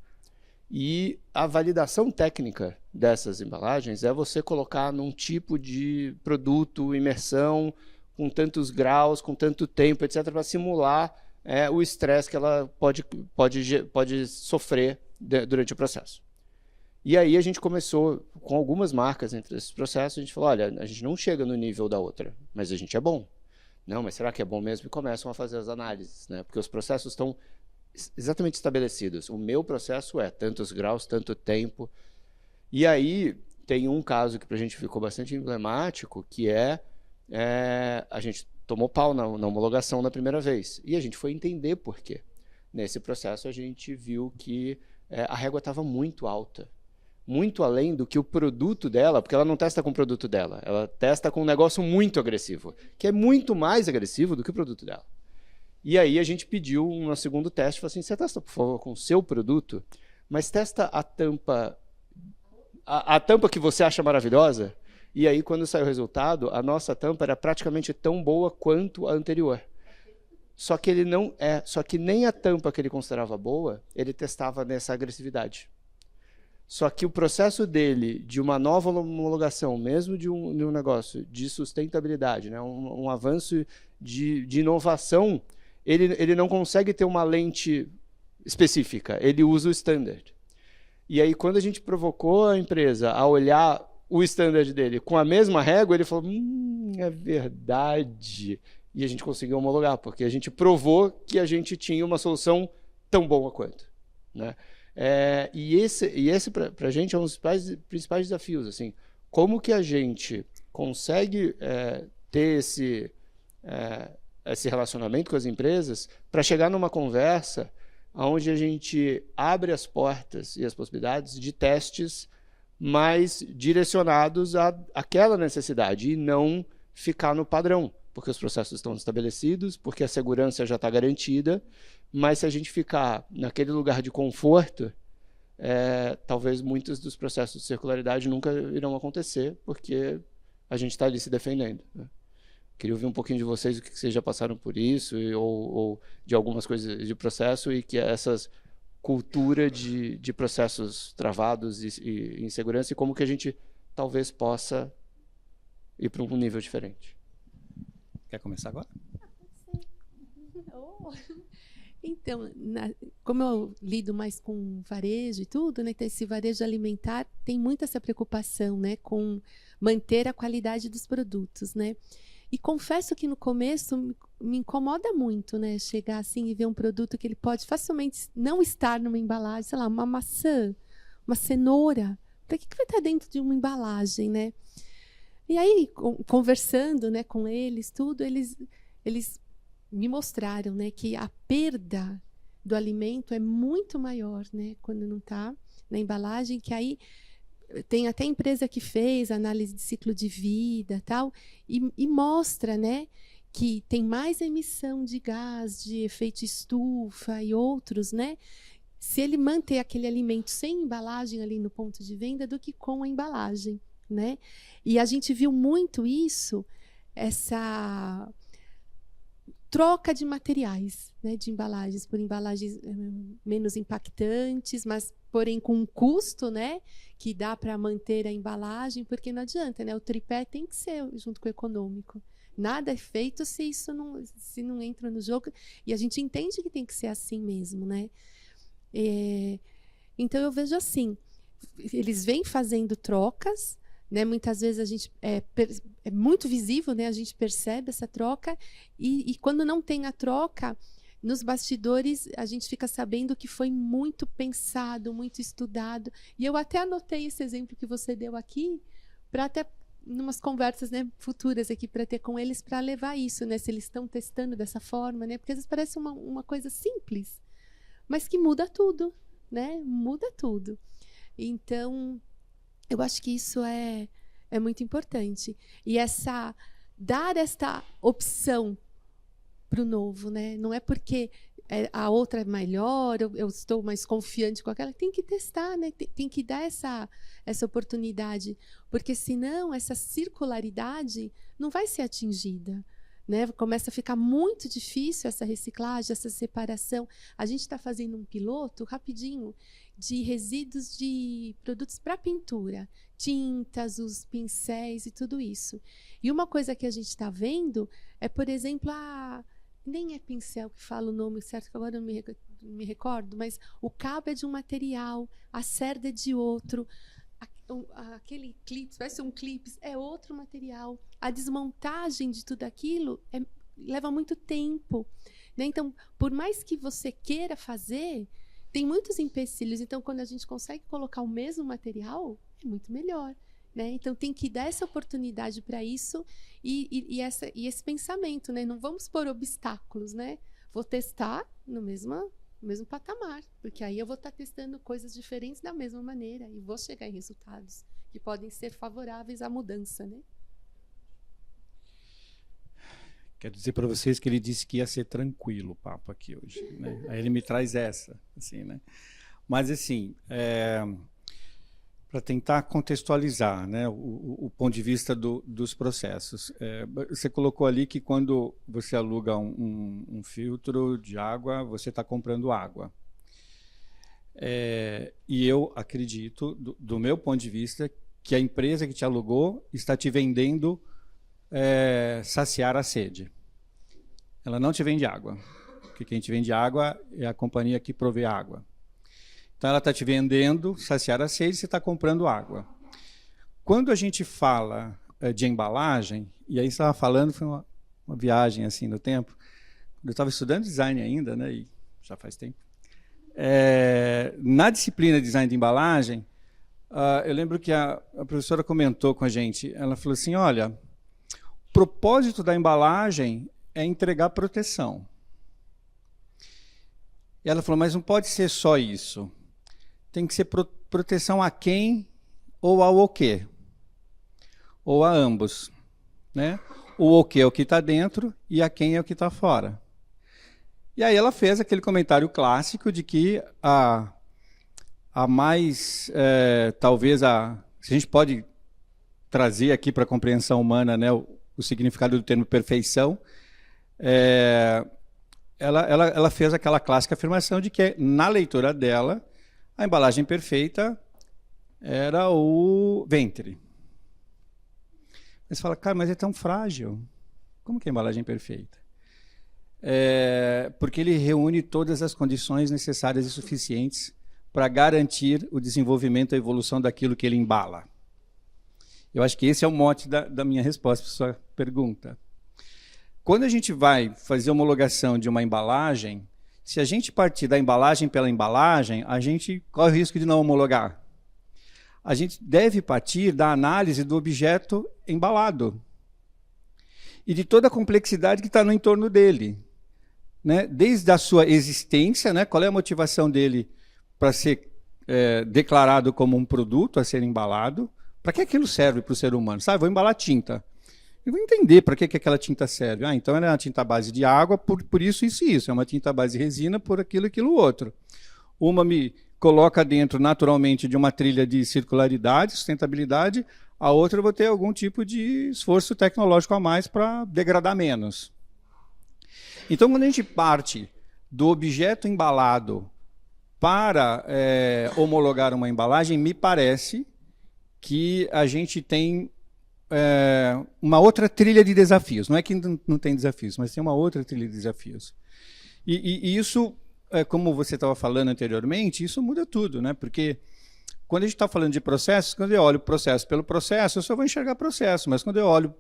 E a validação técnica dessas embalagens é você colocar num tipo de produto, imersão, com tantos graus, com tanto tempo, etc., para simular o estresse que ela pode sofrer durante o processo. E aí a gente começou com algumas marcas entre esses processos, a gente falou, olha, a gente não chega no nível da outra, mas a gente é bom. Não, mas será que é bom mesmo? E começam a fazer as análises, né? Porque os processos estão exatamente estabelecidos. O meu processo é tantos graus, tanto tempo. E aí tem um caso que para a gente ficou bastante emblemático, que a gente tomou pau na homologação na primeira vez. E a gente foi entender por quê. Nesse processo a gente viu que a régua estava muito alta. Muito além do que o produto dela, porque ela não testa com o produto dela, ela testa com um negócio muito agressivo, que é muito mais agressivo do que o produto dela. E aí a gente pediu um segundo teste, falou assim, você testa, por favor, com o seu produto, mas testa a tampa a tampa que você acha maravilhosa, e aí quando saiu o resultado, a nossa tampa era praticamente tão boa quanto a anterior. Só que só que nem a tampa que ele considerava boa, ele testava nessa agressividade. Só que o processo dele de uma nova homologação, mesmo de um negócio de sustentabilidade, né, um avanço de inovação, ele não consegue ter uma lente específica, ele usa o standard. E aí, quando a gente provocou a empresa a olhar o standard dele com a mesma régua, ele falou, é verdade. E a gente conseguiu homologar, porque a gente provou que a gente tinha uma solução tão boa quanto, né? E esse para a gente é um dos principais desafios, assim, como que a gente consegue ter esse relacionamento com as empresas para chegar numa conversa onde a gente abre as portas e as possibilidades de testes mais direcionados àquela necessidade e não ficar no padrão, porque os processos estão estabelecidos, porque a segurança já está garantida, mas se a gente ficar naquele lugar de conforto, talvez muitos dos processos de circularidade nunca irão acontecer, porque a gente está ali se defendendo, né? Queria ouvir um pouquinho de vocês, o que vocês já passaram por isso, ou de algumas coisas de processo, e que essas cultura de processos travados e insegurança, e como que a gente talvez possa ir para um nível diferente.
Quer começar agora?
Então, como eu lido mais com varejo e tudo, né, então esse varejo alimentar tem muito essa preocupação, né, com manter a qualidade dos produtos, né? E confesso que no começo me incomoda muito, né, chegar assim e ver um produto que ele pode facilmente não estar numa embalagem, sei lá, uma maçã, uma cenoura. Para que vai estar dentro de uma embalagem, né? E aí, conversando, né, com eles, tudo, eles me mostraram, né, que a perda do alimento é muito maior, né, quando não está na embalagem, que aí tem até empresa que fez análise de ciclo de vida, tal, e mostra, né, que tem mais emissão de gás, de efeito estufa e outros, né, se ele manter aquele alimento sem embalagem ali no ponto de venda do que com a embalagem, né? E a gente viu muito isso, essa troca de materiais, né, de embalagens por embalagens menos impactantes, mas porém com um custo, né, que dá para manter a embalagem, porque não adianta, né, o tripé tem que ser junto com o econômico. Nada é feito se isso não entra no jogo, e a gente entende que tem que ser assim mesmo, né? Então eu vejo assim, eles vêm fazendo trocas, né? Muitas vezes a gente é muito visível, né? A gente percebe essa troca, e quando não tem a troca, nos bastidores a gente fica sabendo que foi muito pensado, muito estudado. E eu até anotei esse exemplo que você deu aqui, para até numas conversas, né, futuras aqui para ter com eles, para levar isso, né? Se eles estão testando dessa forma, né? Porque às vezes parece uma coisa simples, mas que muda tudo, né? Muda tudo. Então, eu acho que isso é muito importante. E dar esta opção para o novo, né? Não é porque a outra é melhor, eu estou mais confiante com aquela. Tem que testar, né? Tem que dar essa oportunidade, porque senão essa circularidade não vai ser atingida, né? Começa a ficar muito difícil essa reciclagem, essa separação. A gente está fazendo um piloto rapidinho de resíduos de produtos para pintura, tintas, os pincéis e tudo isso. E uma coisa que a gente está vendo é, por exemplo, nem é pincel que fala o nome certo, que agora eu não me recordo, mas o cabo é de um material, a cerda é de outro, aquele clipe, parece um clipe, é outro material. A desmontagem de tudo aquilo leva muito tempo, né? Então, por mais que você queira fazer, tem muitos empecilhos. Então, quando a gente consegue colocar o mesmo material, é muito melhor, né? Então, tem que dar essa oportunidade para isso e esse pensamento, né? Não vamos pôr obstáculos, né? Vou testar no mesmo patamar, porque aí eu vou estar testando coisas diferentes da mesma maneira e vou chegar em resultados que podem ser favoráveis à mudança, né?
Quero dizer para vocês que ele disse que ia ser tranquilo o papo aqui hoje, né? Aí ele me traz essa, assim, né? Mas, assim, para tentar contextualizar, né, o ponto de vista dos processos. Você colocou ali que quando você aluga um filtro de água, você está comprando água. E eu acredito, do meu ponto de vista, que a empresa que te alugou está te vendendo saciar a sede. Ela não te vende água, porque quem te vende água é a companhia que provê água. Então, ela está te vendendo saciar a sede, você está comprando água. Quando a gente fala de embalagem, e aí você estava falando, foi uma viagem assim no tempo, eu estava estudando design ainda, né, e já faz tempo. Na disciplina de design de embalagem, eu lembro que a professora comentou com a gente, ela falou assim, olha, o propósito da embalagem é entregar proteção. E ela falou, mas não pode ser só isso. Tem que ser proteção a quem ou ao o quê? Ou a ambos. Né? O que é o que está dentro e a quem é o que está fora. E aí ela fez aquele comentário clássico de que a mais, talvez, se a gente pode trazer aqui para a compreensão humana, né, o significado do termo perfeição, ela fez aquela clássica afirmação de que, na leitura dela, a embalagem perfeita era o ventre. Você fala, cara, mas é tão frágil. Como que é a embalagem perfeita? Porque ele reúne todas as condições necessárias e suficientes para garantir o desenvolvimento e a evolução daquilo que ele embala. Eu acho que esse é o mote da minha resposta para a sua pergunta. Quando a gente vai fazer homologação de uma embalagem, se a gente partir da embalagem pela embalagem, a gente corre o risco de não homologar. A gente deve partir da análise do objeto embalado e de toda a complexidade que está no entorno dele. Né? Desde a sua existência, né? Qual é a motivação dele para ser declarado como um produto a ser embalado, para que aquilo serve para o ser humano? Sabe, vou embalar tinta. Eu vou entender para que aquela tinta serve. Então ela é uma tinta à base de água, por isso, isso e isso. É uma tinta à base de resina, por aquilo e aquilo outro. Uma me coloca dentro, naturalmente, de uma trilha de circularidade, sustentabilidade, a outra eu vou ter algum tipo de esforço tecnológico a mais para degradar menos. Então, quando a gente parte do objeto embalado para homologar uma embalagem, me parece que a gente tem uma outra trilha de desafios. Não é que não tem desafios, mas tem uma outra trilha de desafios. E isso, como você estava falando anteriormente, isso muda tudo, né? Porque quando a gente está falando de processos, quando eu olho processo pelo processo, eu só vou enxergar processo, mas quando eu olho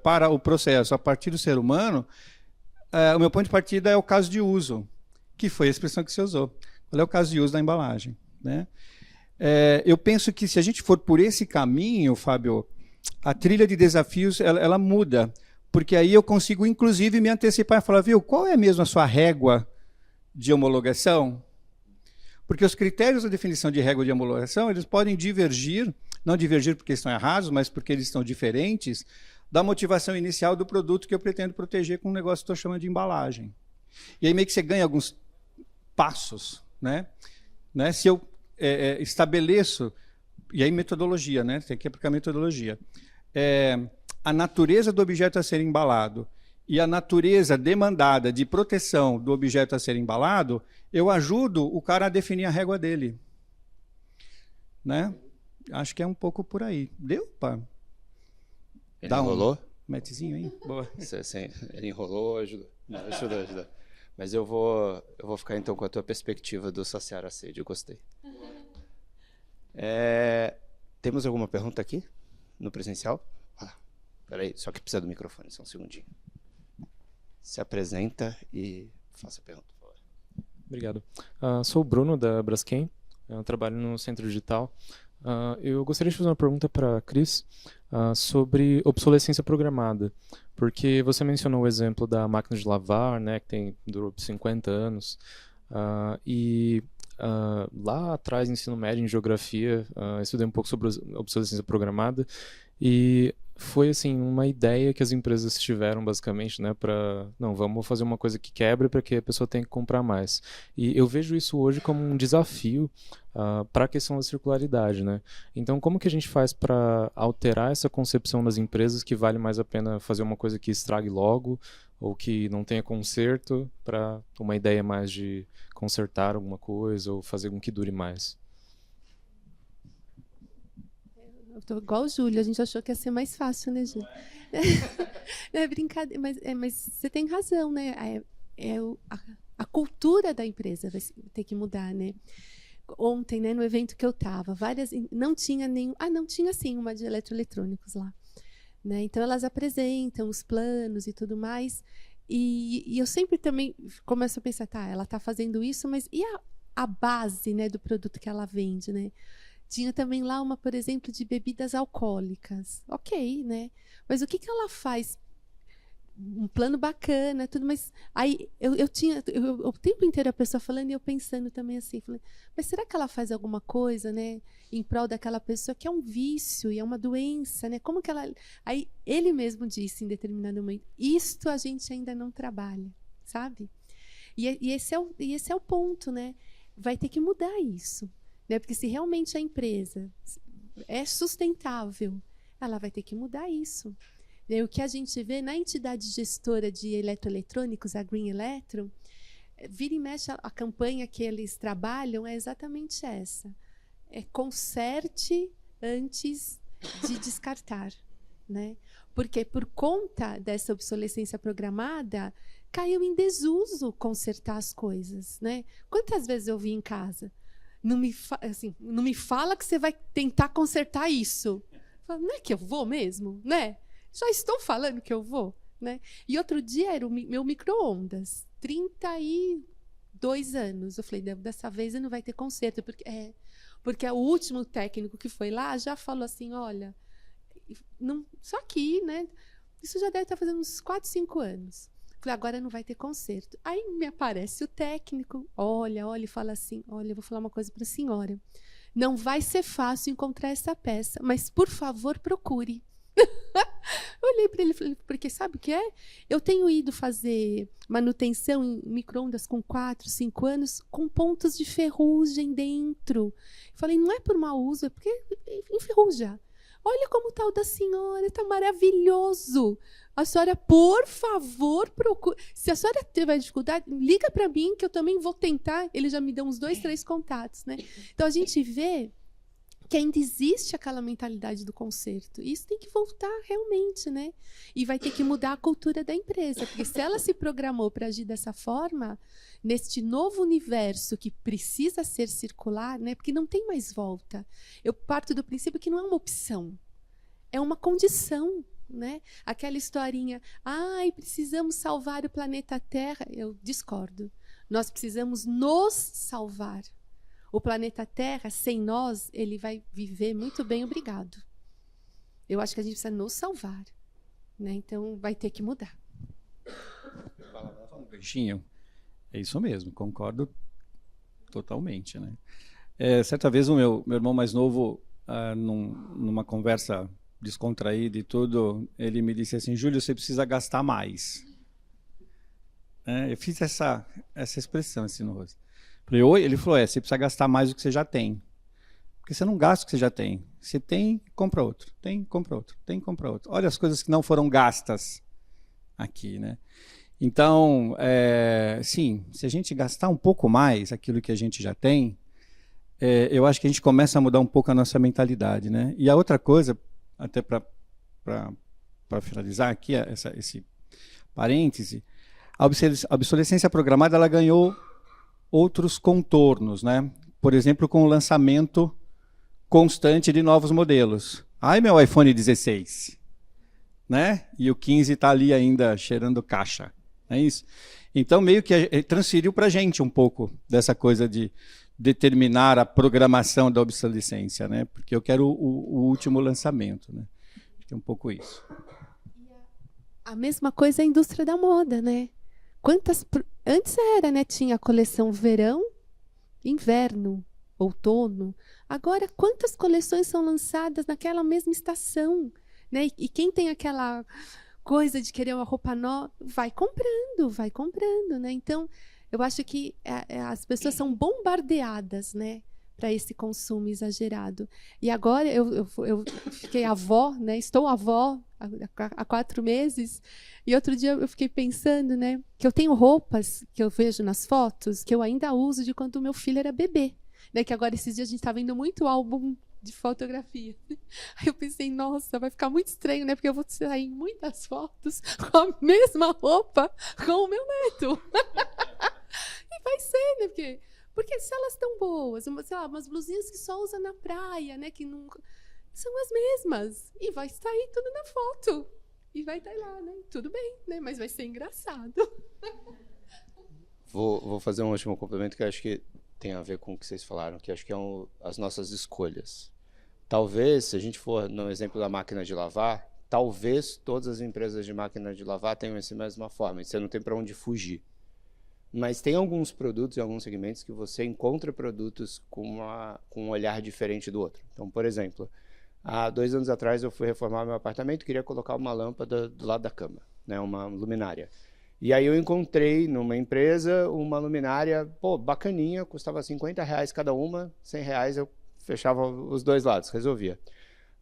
para o processo a partir do ser humano, o meu ponto de partida é o caso de uso, que foi a expressão que você usou. Qual é o caso de uso da embalagem? Né? Eu penso que se a gente for por esse caminho, Fábio, a trilha de desafios ela muda, porque aí eu consigo, inclusive, me antecipar e falar, viu, qual é mesmo a sua régua de homologação? Porque os critérios da definição de régua de homologação, eles podem divergir, não divergir porque estão errados, mas porque eles estão diferentes da motivação inicial do produto que eu pretendo proteger com um negócio que eu estou chamando de embalagem. E aí meio que você ganha alguns passos, né? Se eu estabeleço, e aí metodologia, né? Tem que aplicar metodologia. A natureza do objeto a ser embalado e a natureza demandada de proteção do objeto a ser embalado, eu ajudo o cara a definir a régua dele. Né? Acho que é um pouco por aí. Deu, pá?
Ele enrolou?
Metezinho aí. Boa.
Sim, ele enrolou, ajudou. Ajudou. Mas eu vou ficar então com a tua perspectiva do saciar a sede. Eu gostei. Temos alguma pergunta aqui no presencial? Peraí, só que precisa do microfone, só um segundinho. Se apresenta e faça a pergunta, por favor.
Obrigado. Sou o Bruno, da Braskem. Trabalho no Centro Digital. Eu gostaria de fazer uma pergunta para a Cris sobre obsolescência programada, porque você mencionou o exemplo da máquina de lavar, né, que durou 50 anos, lá atrás, no ensino médio, em geografia, estudei um pouco sobre obsolescência programada, E foi assim uma ideia que as empresas tiveram basicamente, né, para não, vamos fazer uma coisa que quebre para que a pessoa tenha que comprar mais. E eu vejo isso hoje como um desafio para a questão da circularidade, né? Então, como que a gente faz para alterar essa concepção nas empresas que vale mais a pena fazer uma coisa que estrague logo ou que não tenha conserto para uma ideia mais de consertar alguma coisa ou fazer com que dure mais?
Eu tô igual o Júlio, a gente achou que ia ser mais fácil, né, Júlio? É brincadeira, mas você tem razão, né? A cultura da empresa vai ter que mudar, né? Ontem, né, no evento que eu estava, não tinha nenhum, não tinha sim uma de eletroeletrônicos lá, né? Então elas apresentam os planos e tudo mais, e eu sempre também começo a pensar, tá, ela está fazendo isso, mas e a base, né, do produto que ela vende, né? Tinha também lá uma, por exemplo, de bebidas alcoólicas. Ok, né? Mas o que ela faz? Um plano bacana, tudo, mas aí eu tinha o tempo inteiro a pessoa falando e eu pensando também assim, falei, mas será que ela faz alguma coisa, né, em prol daquela pessoa que é um vício e é uma doença, né? Como que ela... Aí ele mesmo disse em determinado momento, isto a gente ainda não trabalha, sabe? E esse é o ponto, né? Vai ter que mudar isso. Né? Porque se realmente a empresa é sustentável, ela vai ter que mudar isso. E o que a gente vê na entidade gestora de eletroeletrônicos, a Green Electro, vira e mexe a campanha que eles trabalham é exatamente essa. É conserte antes de descartar. Né? Porque por conta dessa obsolescência programada, caiu em desuso consertar as coisas. Né? Quantas vezes eu vi em casa? Não me fala que você vai tentar consertar isso. Falo, não é que eu vou mesmo, né? Já estou falando que eu vou, né? E outro dia era o meu micro-ondas, 32 anos. Eu falei, dessa vez não vai ter conserto, porque o último técnico que foi lá já falou assim, olha, não, só que, né? Isso já deve estar fazendo uns 4, 5 anos. Falei, agora não vai ter conserto. Aí me aparece o técnico, olha e fala assim, olha, eu vou falar uma coisa para a senhora. Não vai ser fácil encontrar essa peça, mas, por favor, procure. Eu olhei para ele e falei, porque sabe o que é? Eu tenho ido fazer manutenção em micro-ondas com 4, 5 anos, com pontos de ferrugem dentro. Falei, não é por mau uso, é porque enferruja. Olha como está o da senhora, está maravilhoso. A senhora, por favor, procure. Se a senhora tiver dificuldade, liga para mim que eu também vou tentar. Ele já me deu uns 2, 3 contatos. Né? Então, a gente vê que ainda existe aquela mentalidade do conserto. Isso tem que voltar realmente. Né? E vai ter que mudar a cultura da empresa. Porque se ela se programou para agir dessa forma, neste novo universo que precisa ser circular, né? Porque não tem mais volta. Eu parto do princípio que não é uma opção. É uma condição. Né? Aquela historinha, precisamos salvar o planeta Terra. Eu discordo. Nós precisamos nos salvar. O planeta Terra, sem nós, ele vai viver muito bem, obrigado. Eu acho que a gente precisa nos salvar. Né? Então, vai ter que mudar.
Um peixinho. É isso mesmo, concordo totalmente. Né? Certa vez o meu irmão mais novo, numa conversa descontraído e tudo, ele me disse assim, Júlio, você precisa gastar mais. Eu fiz essa expressão assim no rosto. Falei, oi? Ele falou, você precisa gastar mais do que você já tem. Porque você não gasta o que você já tem. Você tem, compra outro. Tem, compra outro. Tem, compra outro. Olha as coisas que não foram gastas aqui, né? Então, sim, se a gente gastar um pouco mais aquilo que a gente já tem, eu acho que a gente começa a mudar um pouco a nossa mentalidade, né? E a outra coisa, até para finalizar aqui esse parêntese, a obsolescência programada ela ganhou outros contornos, né? Por exemplo, com o lançamento constante de novos modelos. Meu iPhone 16, né? E o 15 está ali ainda cheirando caixa, não é isso? Então, meio que transferiu para a gente um pouco dessa coisa de determinar a programação da obsolescência, né? Porque eu quero o último lançamento, né? Acho que é um pouco isso.
A mesma coisa é a indústria da moda, né? Antes era, né? Tinha a coleção verão, inverno, outono. Agora, quantas coleções são lançadas naquela mesma estação? né? E quem tem aquela coisa de querer uma roupa nova, vai comprando, né? Então, eu acho que as pessoas são bombardeadas, né, para esse consumo exagerado. E agora eu fiquei avó, né? Estou avó há 4 meses. E outro dia eu fiquei pensando, né, que eu tenho roupas que eu vejo nas fotos que eu ainda uso de quando o meu filho era bebê, né? Que agora esses dias a gente está vendo muito álbum de fotografia. Aí eu pensei, nossa, vai ficar muito estranho, né? Porque eu vou sair em muitas fotos com a mesma roupa com o meu neto. E vai ser, né? Porque se elas estão boas, sei lá, umas blusinhas que só usa na praia, né? Que não são as mesmas. E vai sair tudo na foto. E vai estar lá, né? Tudo bem, né? Mas vai ser engraçado.
Vou fazer um último complemento que eu acho que tem a ver com o que vocês falaram, que acho que é as nossas escolhas. Talvez, se a gente for no exemplo da máquina de lavar, talvez todas as empresas de máquina de lavar tenham essa mesma forma, e você não tem para onde fugir. Mas tem alguns produtos e alguns segmentos que você encontra produtos com um olhar diferente do outro. Então, por exemplo, há 2 anos atrás eu fui reformar meu apartamento e queria colocar uma lâmpada do lado da cama, né, uma luminária. E aí eu encontrei numa empresa uma luminária, bacaninha, custava R$50 cada uma, R$100 eu fechava os 2 lados, resolvia.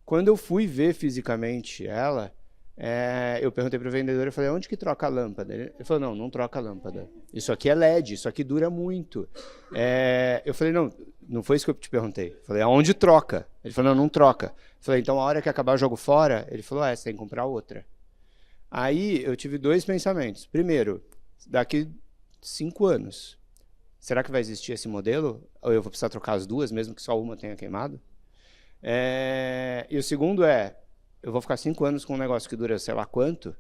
Quando eu fui ver fisicamente ela, eu perguntei para o vendedor, eu falei, onde que troca a lâmpada? Ele falou, não troca a lâmpada. Isso aqui é LED, isso aqui dura muito. Eu falei, não foi isso que eu te perguntei. Eu falei, aonde troca? Ele falou, não troca. Eu falei, então a hora que acabar o jogo fora, ele falou, você tem que comprar outra. Aí eu tive 2 pensamentos. Primeiro, daqui 5 anos, será que vai existir esse modelo? Ou eu vou precisar trocar as 2, mesmo que só uma tenha queimado? E o segundo eu vou ficar 5 anos com um negócio que dura sei lá quanto,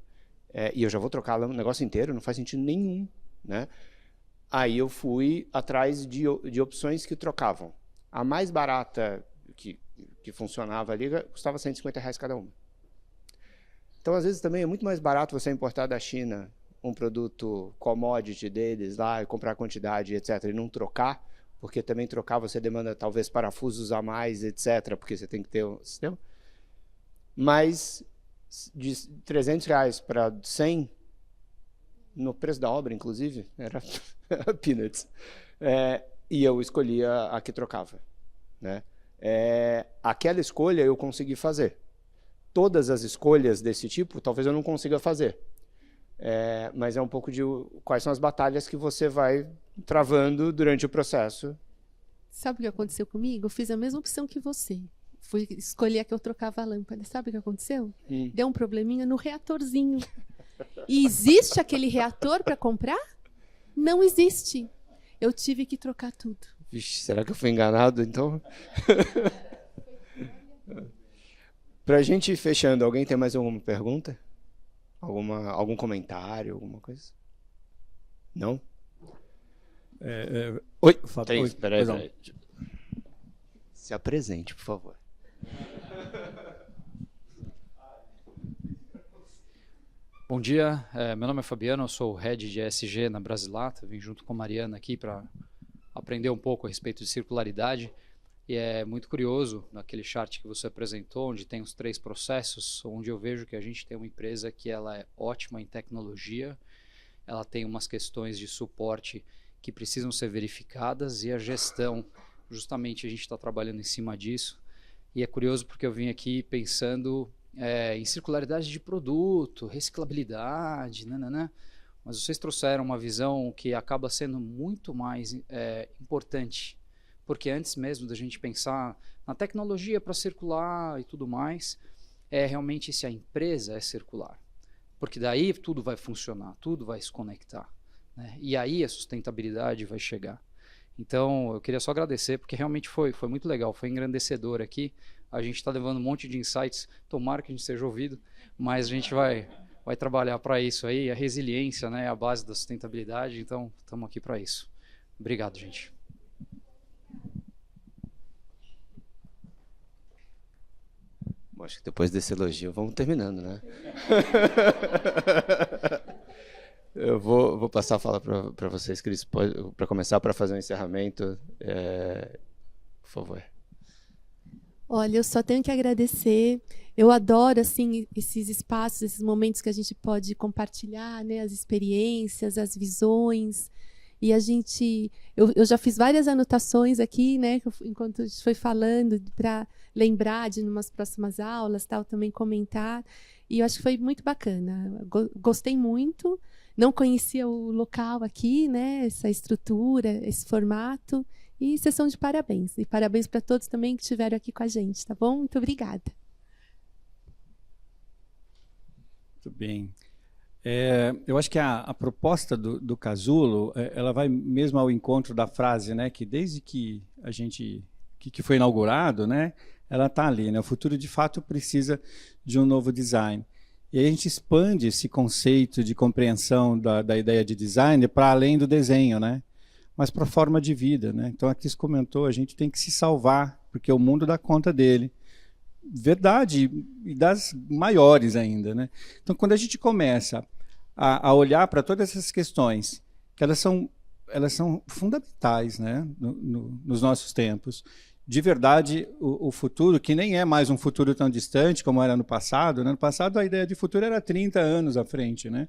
e eu já vou trocar o negócio inteiro, não faz sentido nenhum, né? Aí eu fui atrás de opções que trocavam. A mais barata que funcionava ali custava R$150 cada uma. Então, às vezes, também é muito mais barato você importar da China um produto commodity deles lá e comprar quantidade, etc., e não trocar, porque também trocar você demanda talvez parafusos a mais, etc., porque você tem que ter um sistema. Mas de R$300 para 100, no preço da obra, inclusive, era peanuts. E eu escolhia a que trocava, né? Aquela escolha eu consegui fazer. Todas as escolhas desse tipo, talvez eu não consiga fazer. Mas é um pouco de quais são as batalhas que você vai travando durante o processo.
Sabe o que aconteceu comigo? Eu fiz a mesma opção que você. Fui escolher a que eu trocava a lâmpada. Sabe o que aconteceu? Deu um probleminha no reatorzinho. E existe aquele reator para comprar? Não existe. Eu tive que trocar tudo.
Vixe, será que eu fui enganado, então? Para a gente ir fechando, alguém tem mais alguma pergunta? Algum comentário, alguma coisa? Não?
Oi,
Fábio. Espera aí. Se apresente, por favor.
Bom dia, meu nome é Fabiano, eu sou o Head de ESG na Brasilata, vim junto com a Mariana aqui para aprender um pouco a respeito de circularidade. E é muito curioso, naquele chart que você apresentou, onde tem os 3 processos, onde eu vejo que a gente tem uma empresa que ela é ótima em tecnologia, ela tem umas questões de suporte que precisam ser verificadas e a gestão, justamente a gente está trabalhando em cima disso. E é curioso porque eu vim aqui pensando em circularidade de produto, reciclabilidade, mas vocês trouxeram uma visão que acaba sendo muito mais importante. Porque antes mesmo da gente pensar na tecnologia para circular e tudo mais, realmente se a empresa é circular. Porque daí tudo vai funcionar, tudo vai se conectar, né? E aí a sustentabilidade vai chegar. Então, eu queria só agradecer, porque realmente foi muito legal, foi engrandecedor aqui. A gente está levando um monte de insights, tomara que a gente seja ouvido, mas a gente vai trabalhar para isso aí. A resiliência, né, é a base da sustentabilidade, então estamos aqui para isso. Obrigado, gente.
Acho que depois desse elogio, vamos terminando, né? Eu vou passar a fala para vocês, Cris, para começar, para fazer um encerramento. Por favor.
Olha, eu só tenho que agradecer. Eu adoro assim esses espaços, esses momentos que a gente pode compartilhar, né, as experiências, as visões. E eu já fiz várias anotações aqui, né, enquanto a gente foi falando, para lembrar de umas próximas aulas, tal, também comentar. E eu acho que foi muito bacana. Gostei muito. Não conhecia o local aqui, né, essa estrutura, esse formato. E sessão de parabéns. E parabéns para todos também que estiveram aqui com a gente, tá bom? Muito obrigada.
Muito bem. Eu acho que a proposta do Casulo, ela vai mesmo ao encontro da frase, né, que desde que a gente que foi inaugurado, né, ela está ali, né, o futuro de fato precisa de um novo design. E aí a gente expande esse conceito de compreensão da ideia de design para além do desenho, né, mas para a forma de vida, né? Então, a Cris comentou, a gente tem que se salvar, porque o mundo dá conta dele. Verdade, e das maiores ainda, né? Então, quando a gente começa a olhar para todas essas questões, que elas são fundamentais, né, nos nossos tempos, de verdade, o futuro, que nem é mais um futuro tão distante como era no passado, né? No passado a ideia de futuro era 30 anos à frente, né?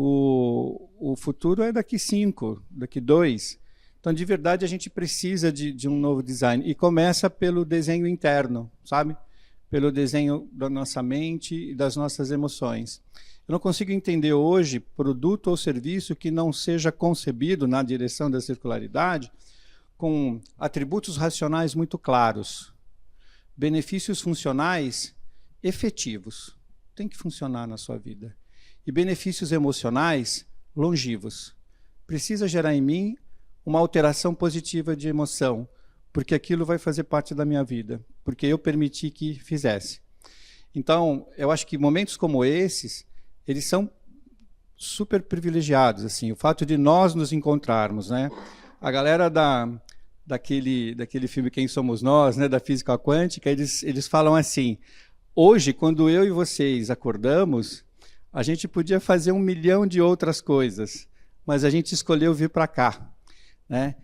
O futuro é daqui 5, daqui 2. Então, de verdade, a gente precisa de um novo design. E começa pelo desenho interno, sabe? Pelo desenho da nossa mente e das nossas emoções. Eu não consigo entender hoje produto ou serviço que não seja concebido na direção da circularidade com atributos racionais muito claros, benefícios funcionais efetivos. Tem que funcionar na sua vida. E benefícios emocionais longivos. Precisa gerar em mim uma alteração positiva de emoção, porque aquilo vai fazer parte da minha vida, porque eu permiti que fizesse. Então, eu acho que momentos como esses, eles são super privilegiados, assim, o fato de nós nos encontrarmos, né? A galera daquele filme Quem Somos Nós, né, da física quântica, eles falam assim: hoje, quando eu e vocês acordamos, a gente podia fazer 1 milhão de outras coisas, mas a gente escolheu vir para cá, né?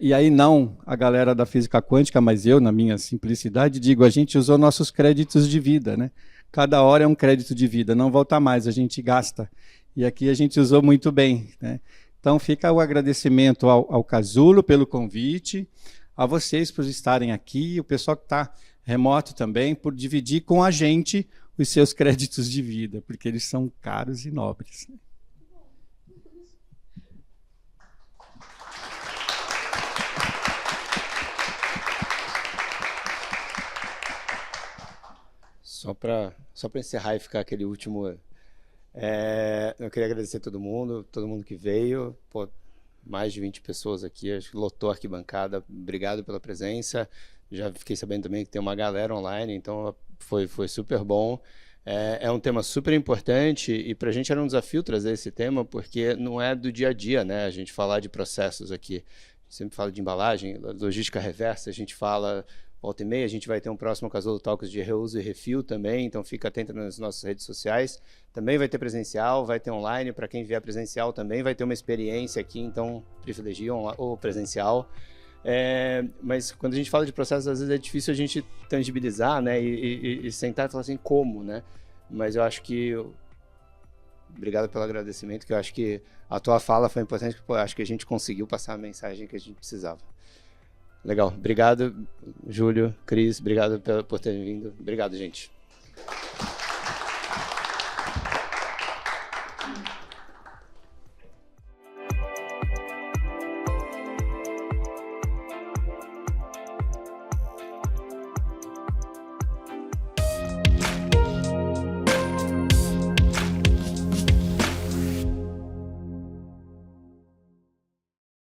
E aí não a galera da física quântica, mas eu, na minha simplicidade, digo, a gente usou nossos créditos de vida, né? Cada hora é um crédito de vida, não volta mais, a gente gasta. E aqui a gente usou muito bem, né? Então fica o agradecimento ao Casulo pelo convite, a vocês por estarem aqui, o pessoal que está remoto também, por dividir com a gente os seus créditos de vida, porque eles são caros e nobres.
Só para encerrar e ficar aquele último... eu queria agradecer a todo mundo que veio. Pô, mais de 20 pessoas aqui, acho que lotou a arquibancada. Obrigado pela presença. Já fiquei sabendo também que tem uma galera online, então foi super bom. É um tema super importante e para a gente era um desafio trazer esse tema, porque não é do dia a dia, né? A gente falar de processos aqui. A gente sempre fala de embalagem, logística reversa, a gente fala... Volta e meia, a gente vai ter um próximo Casulo Talks de reuso e refil também, então fica atento nas nossas redes sociais. Também vai ter presencial, vai ter online, para quem vier presencial também vai ter uma experiência aqui, então privilegiam o presencial. Mas quando a gente fala de processos, às vezes é difícil a gente tangibilizar, né, e sentar e falar assim, como, né? Mas eu acho que... Obrigado pelo agradecimento, que eu acho que a tua fala foi importante, porque eu acho que a gente conseguiu passar a mensagem que a gente precisava. Legal, obrigado, Júlio, Cris, obrigado por terem vindo. Obrigado, gente.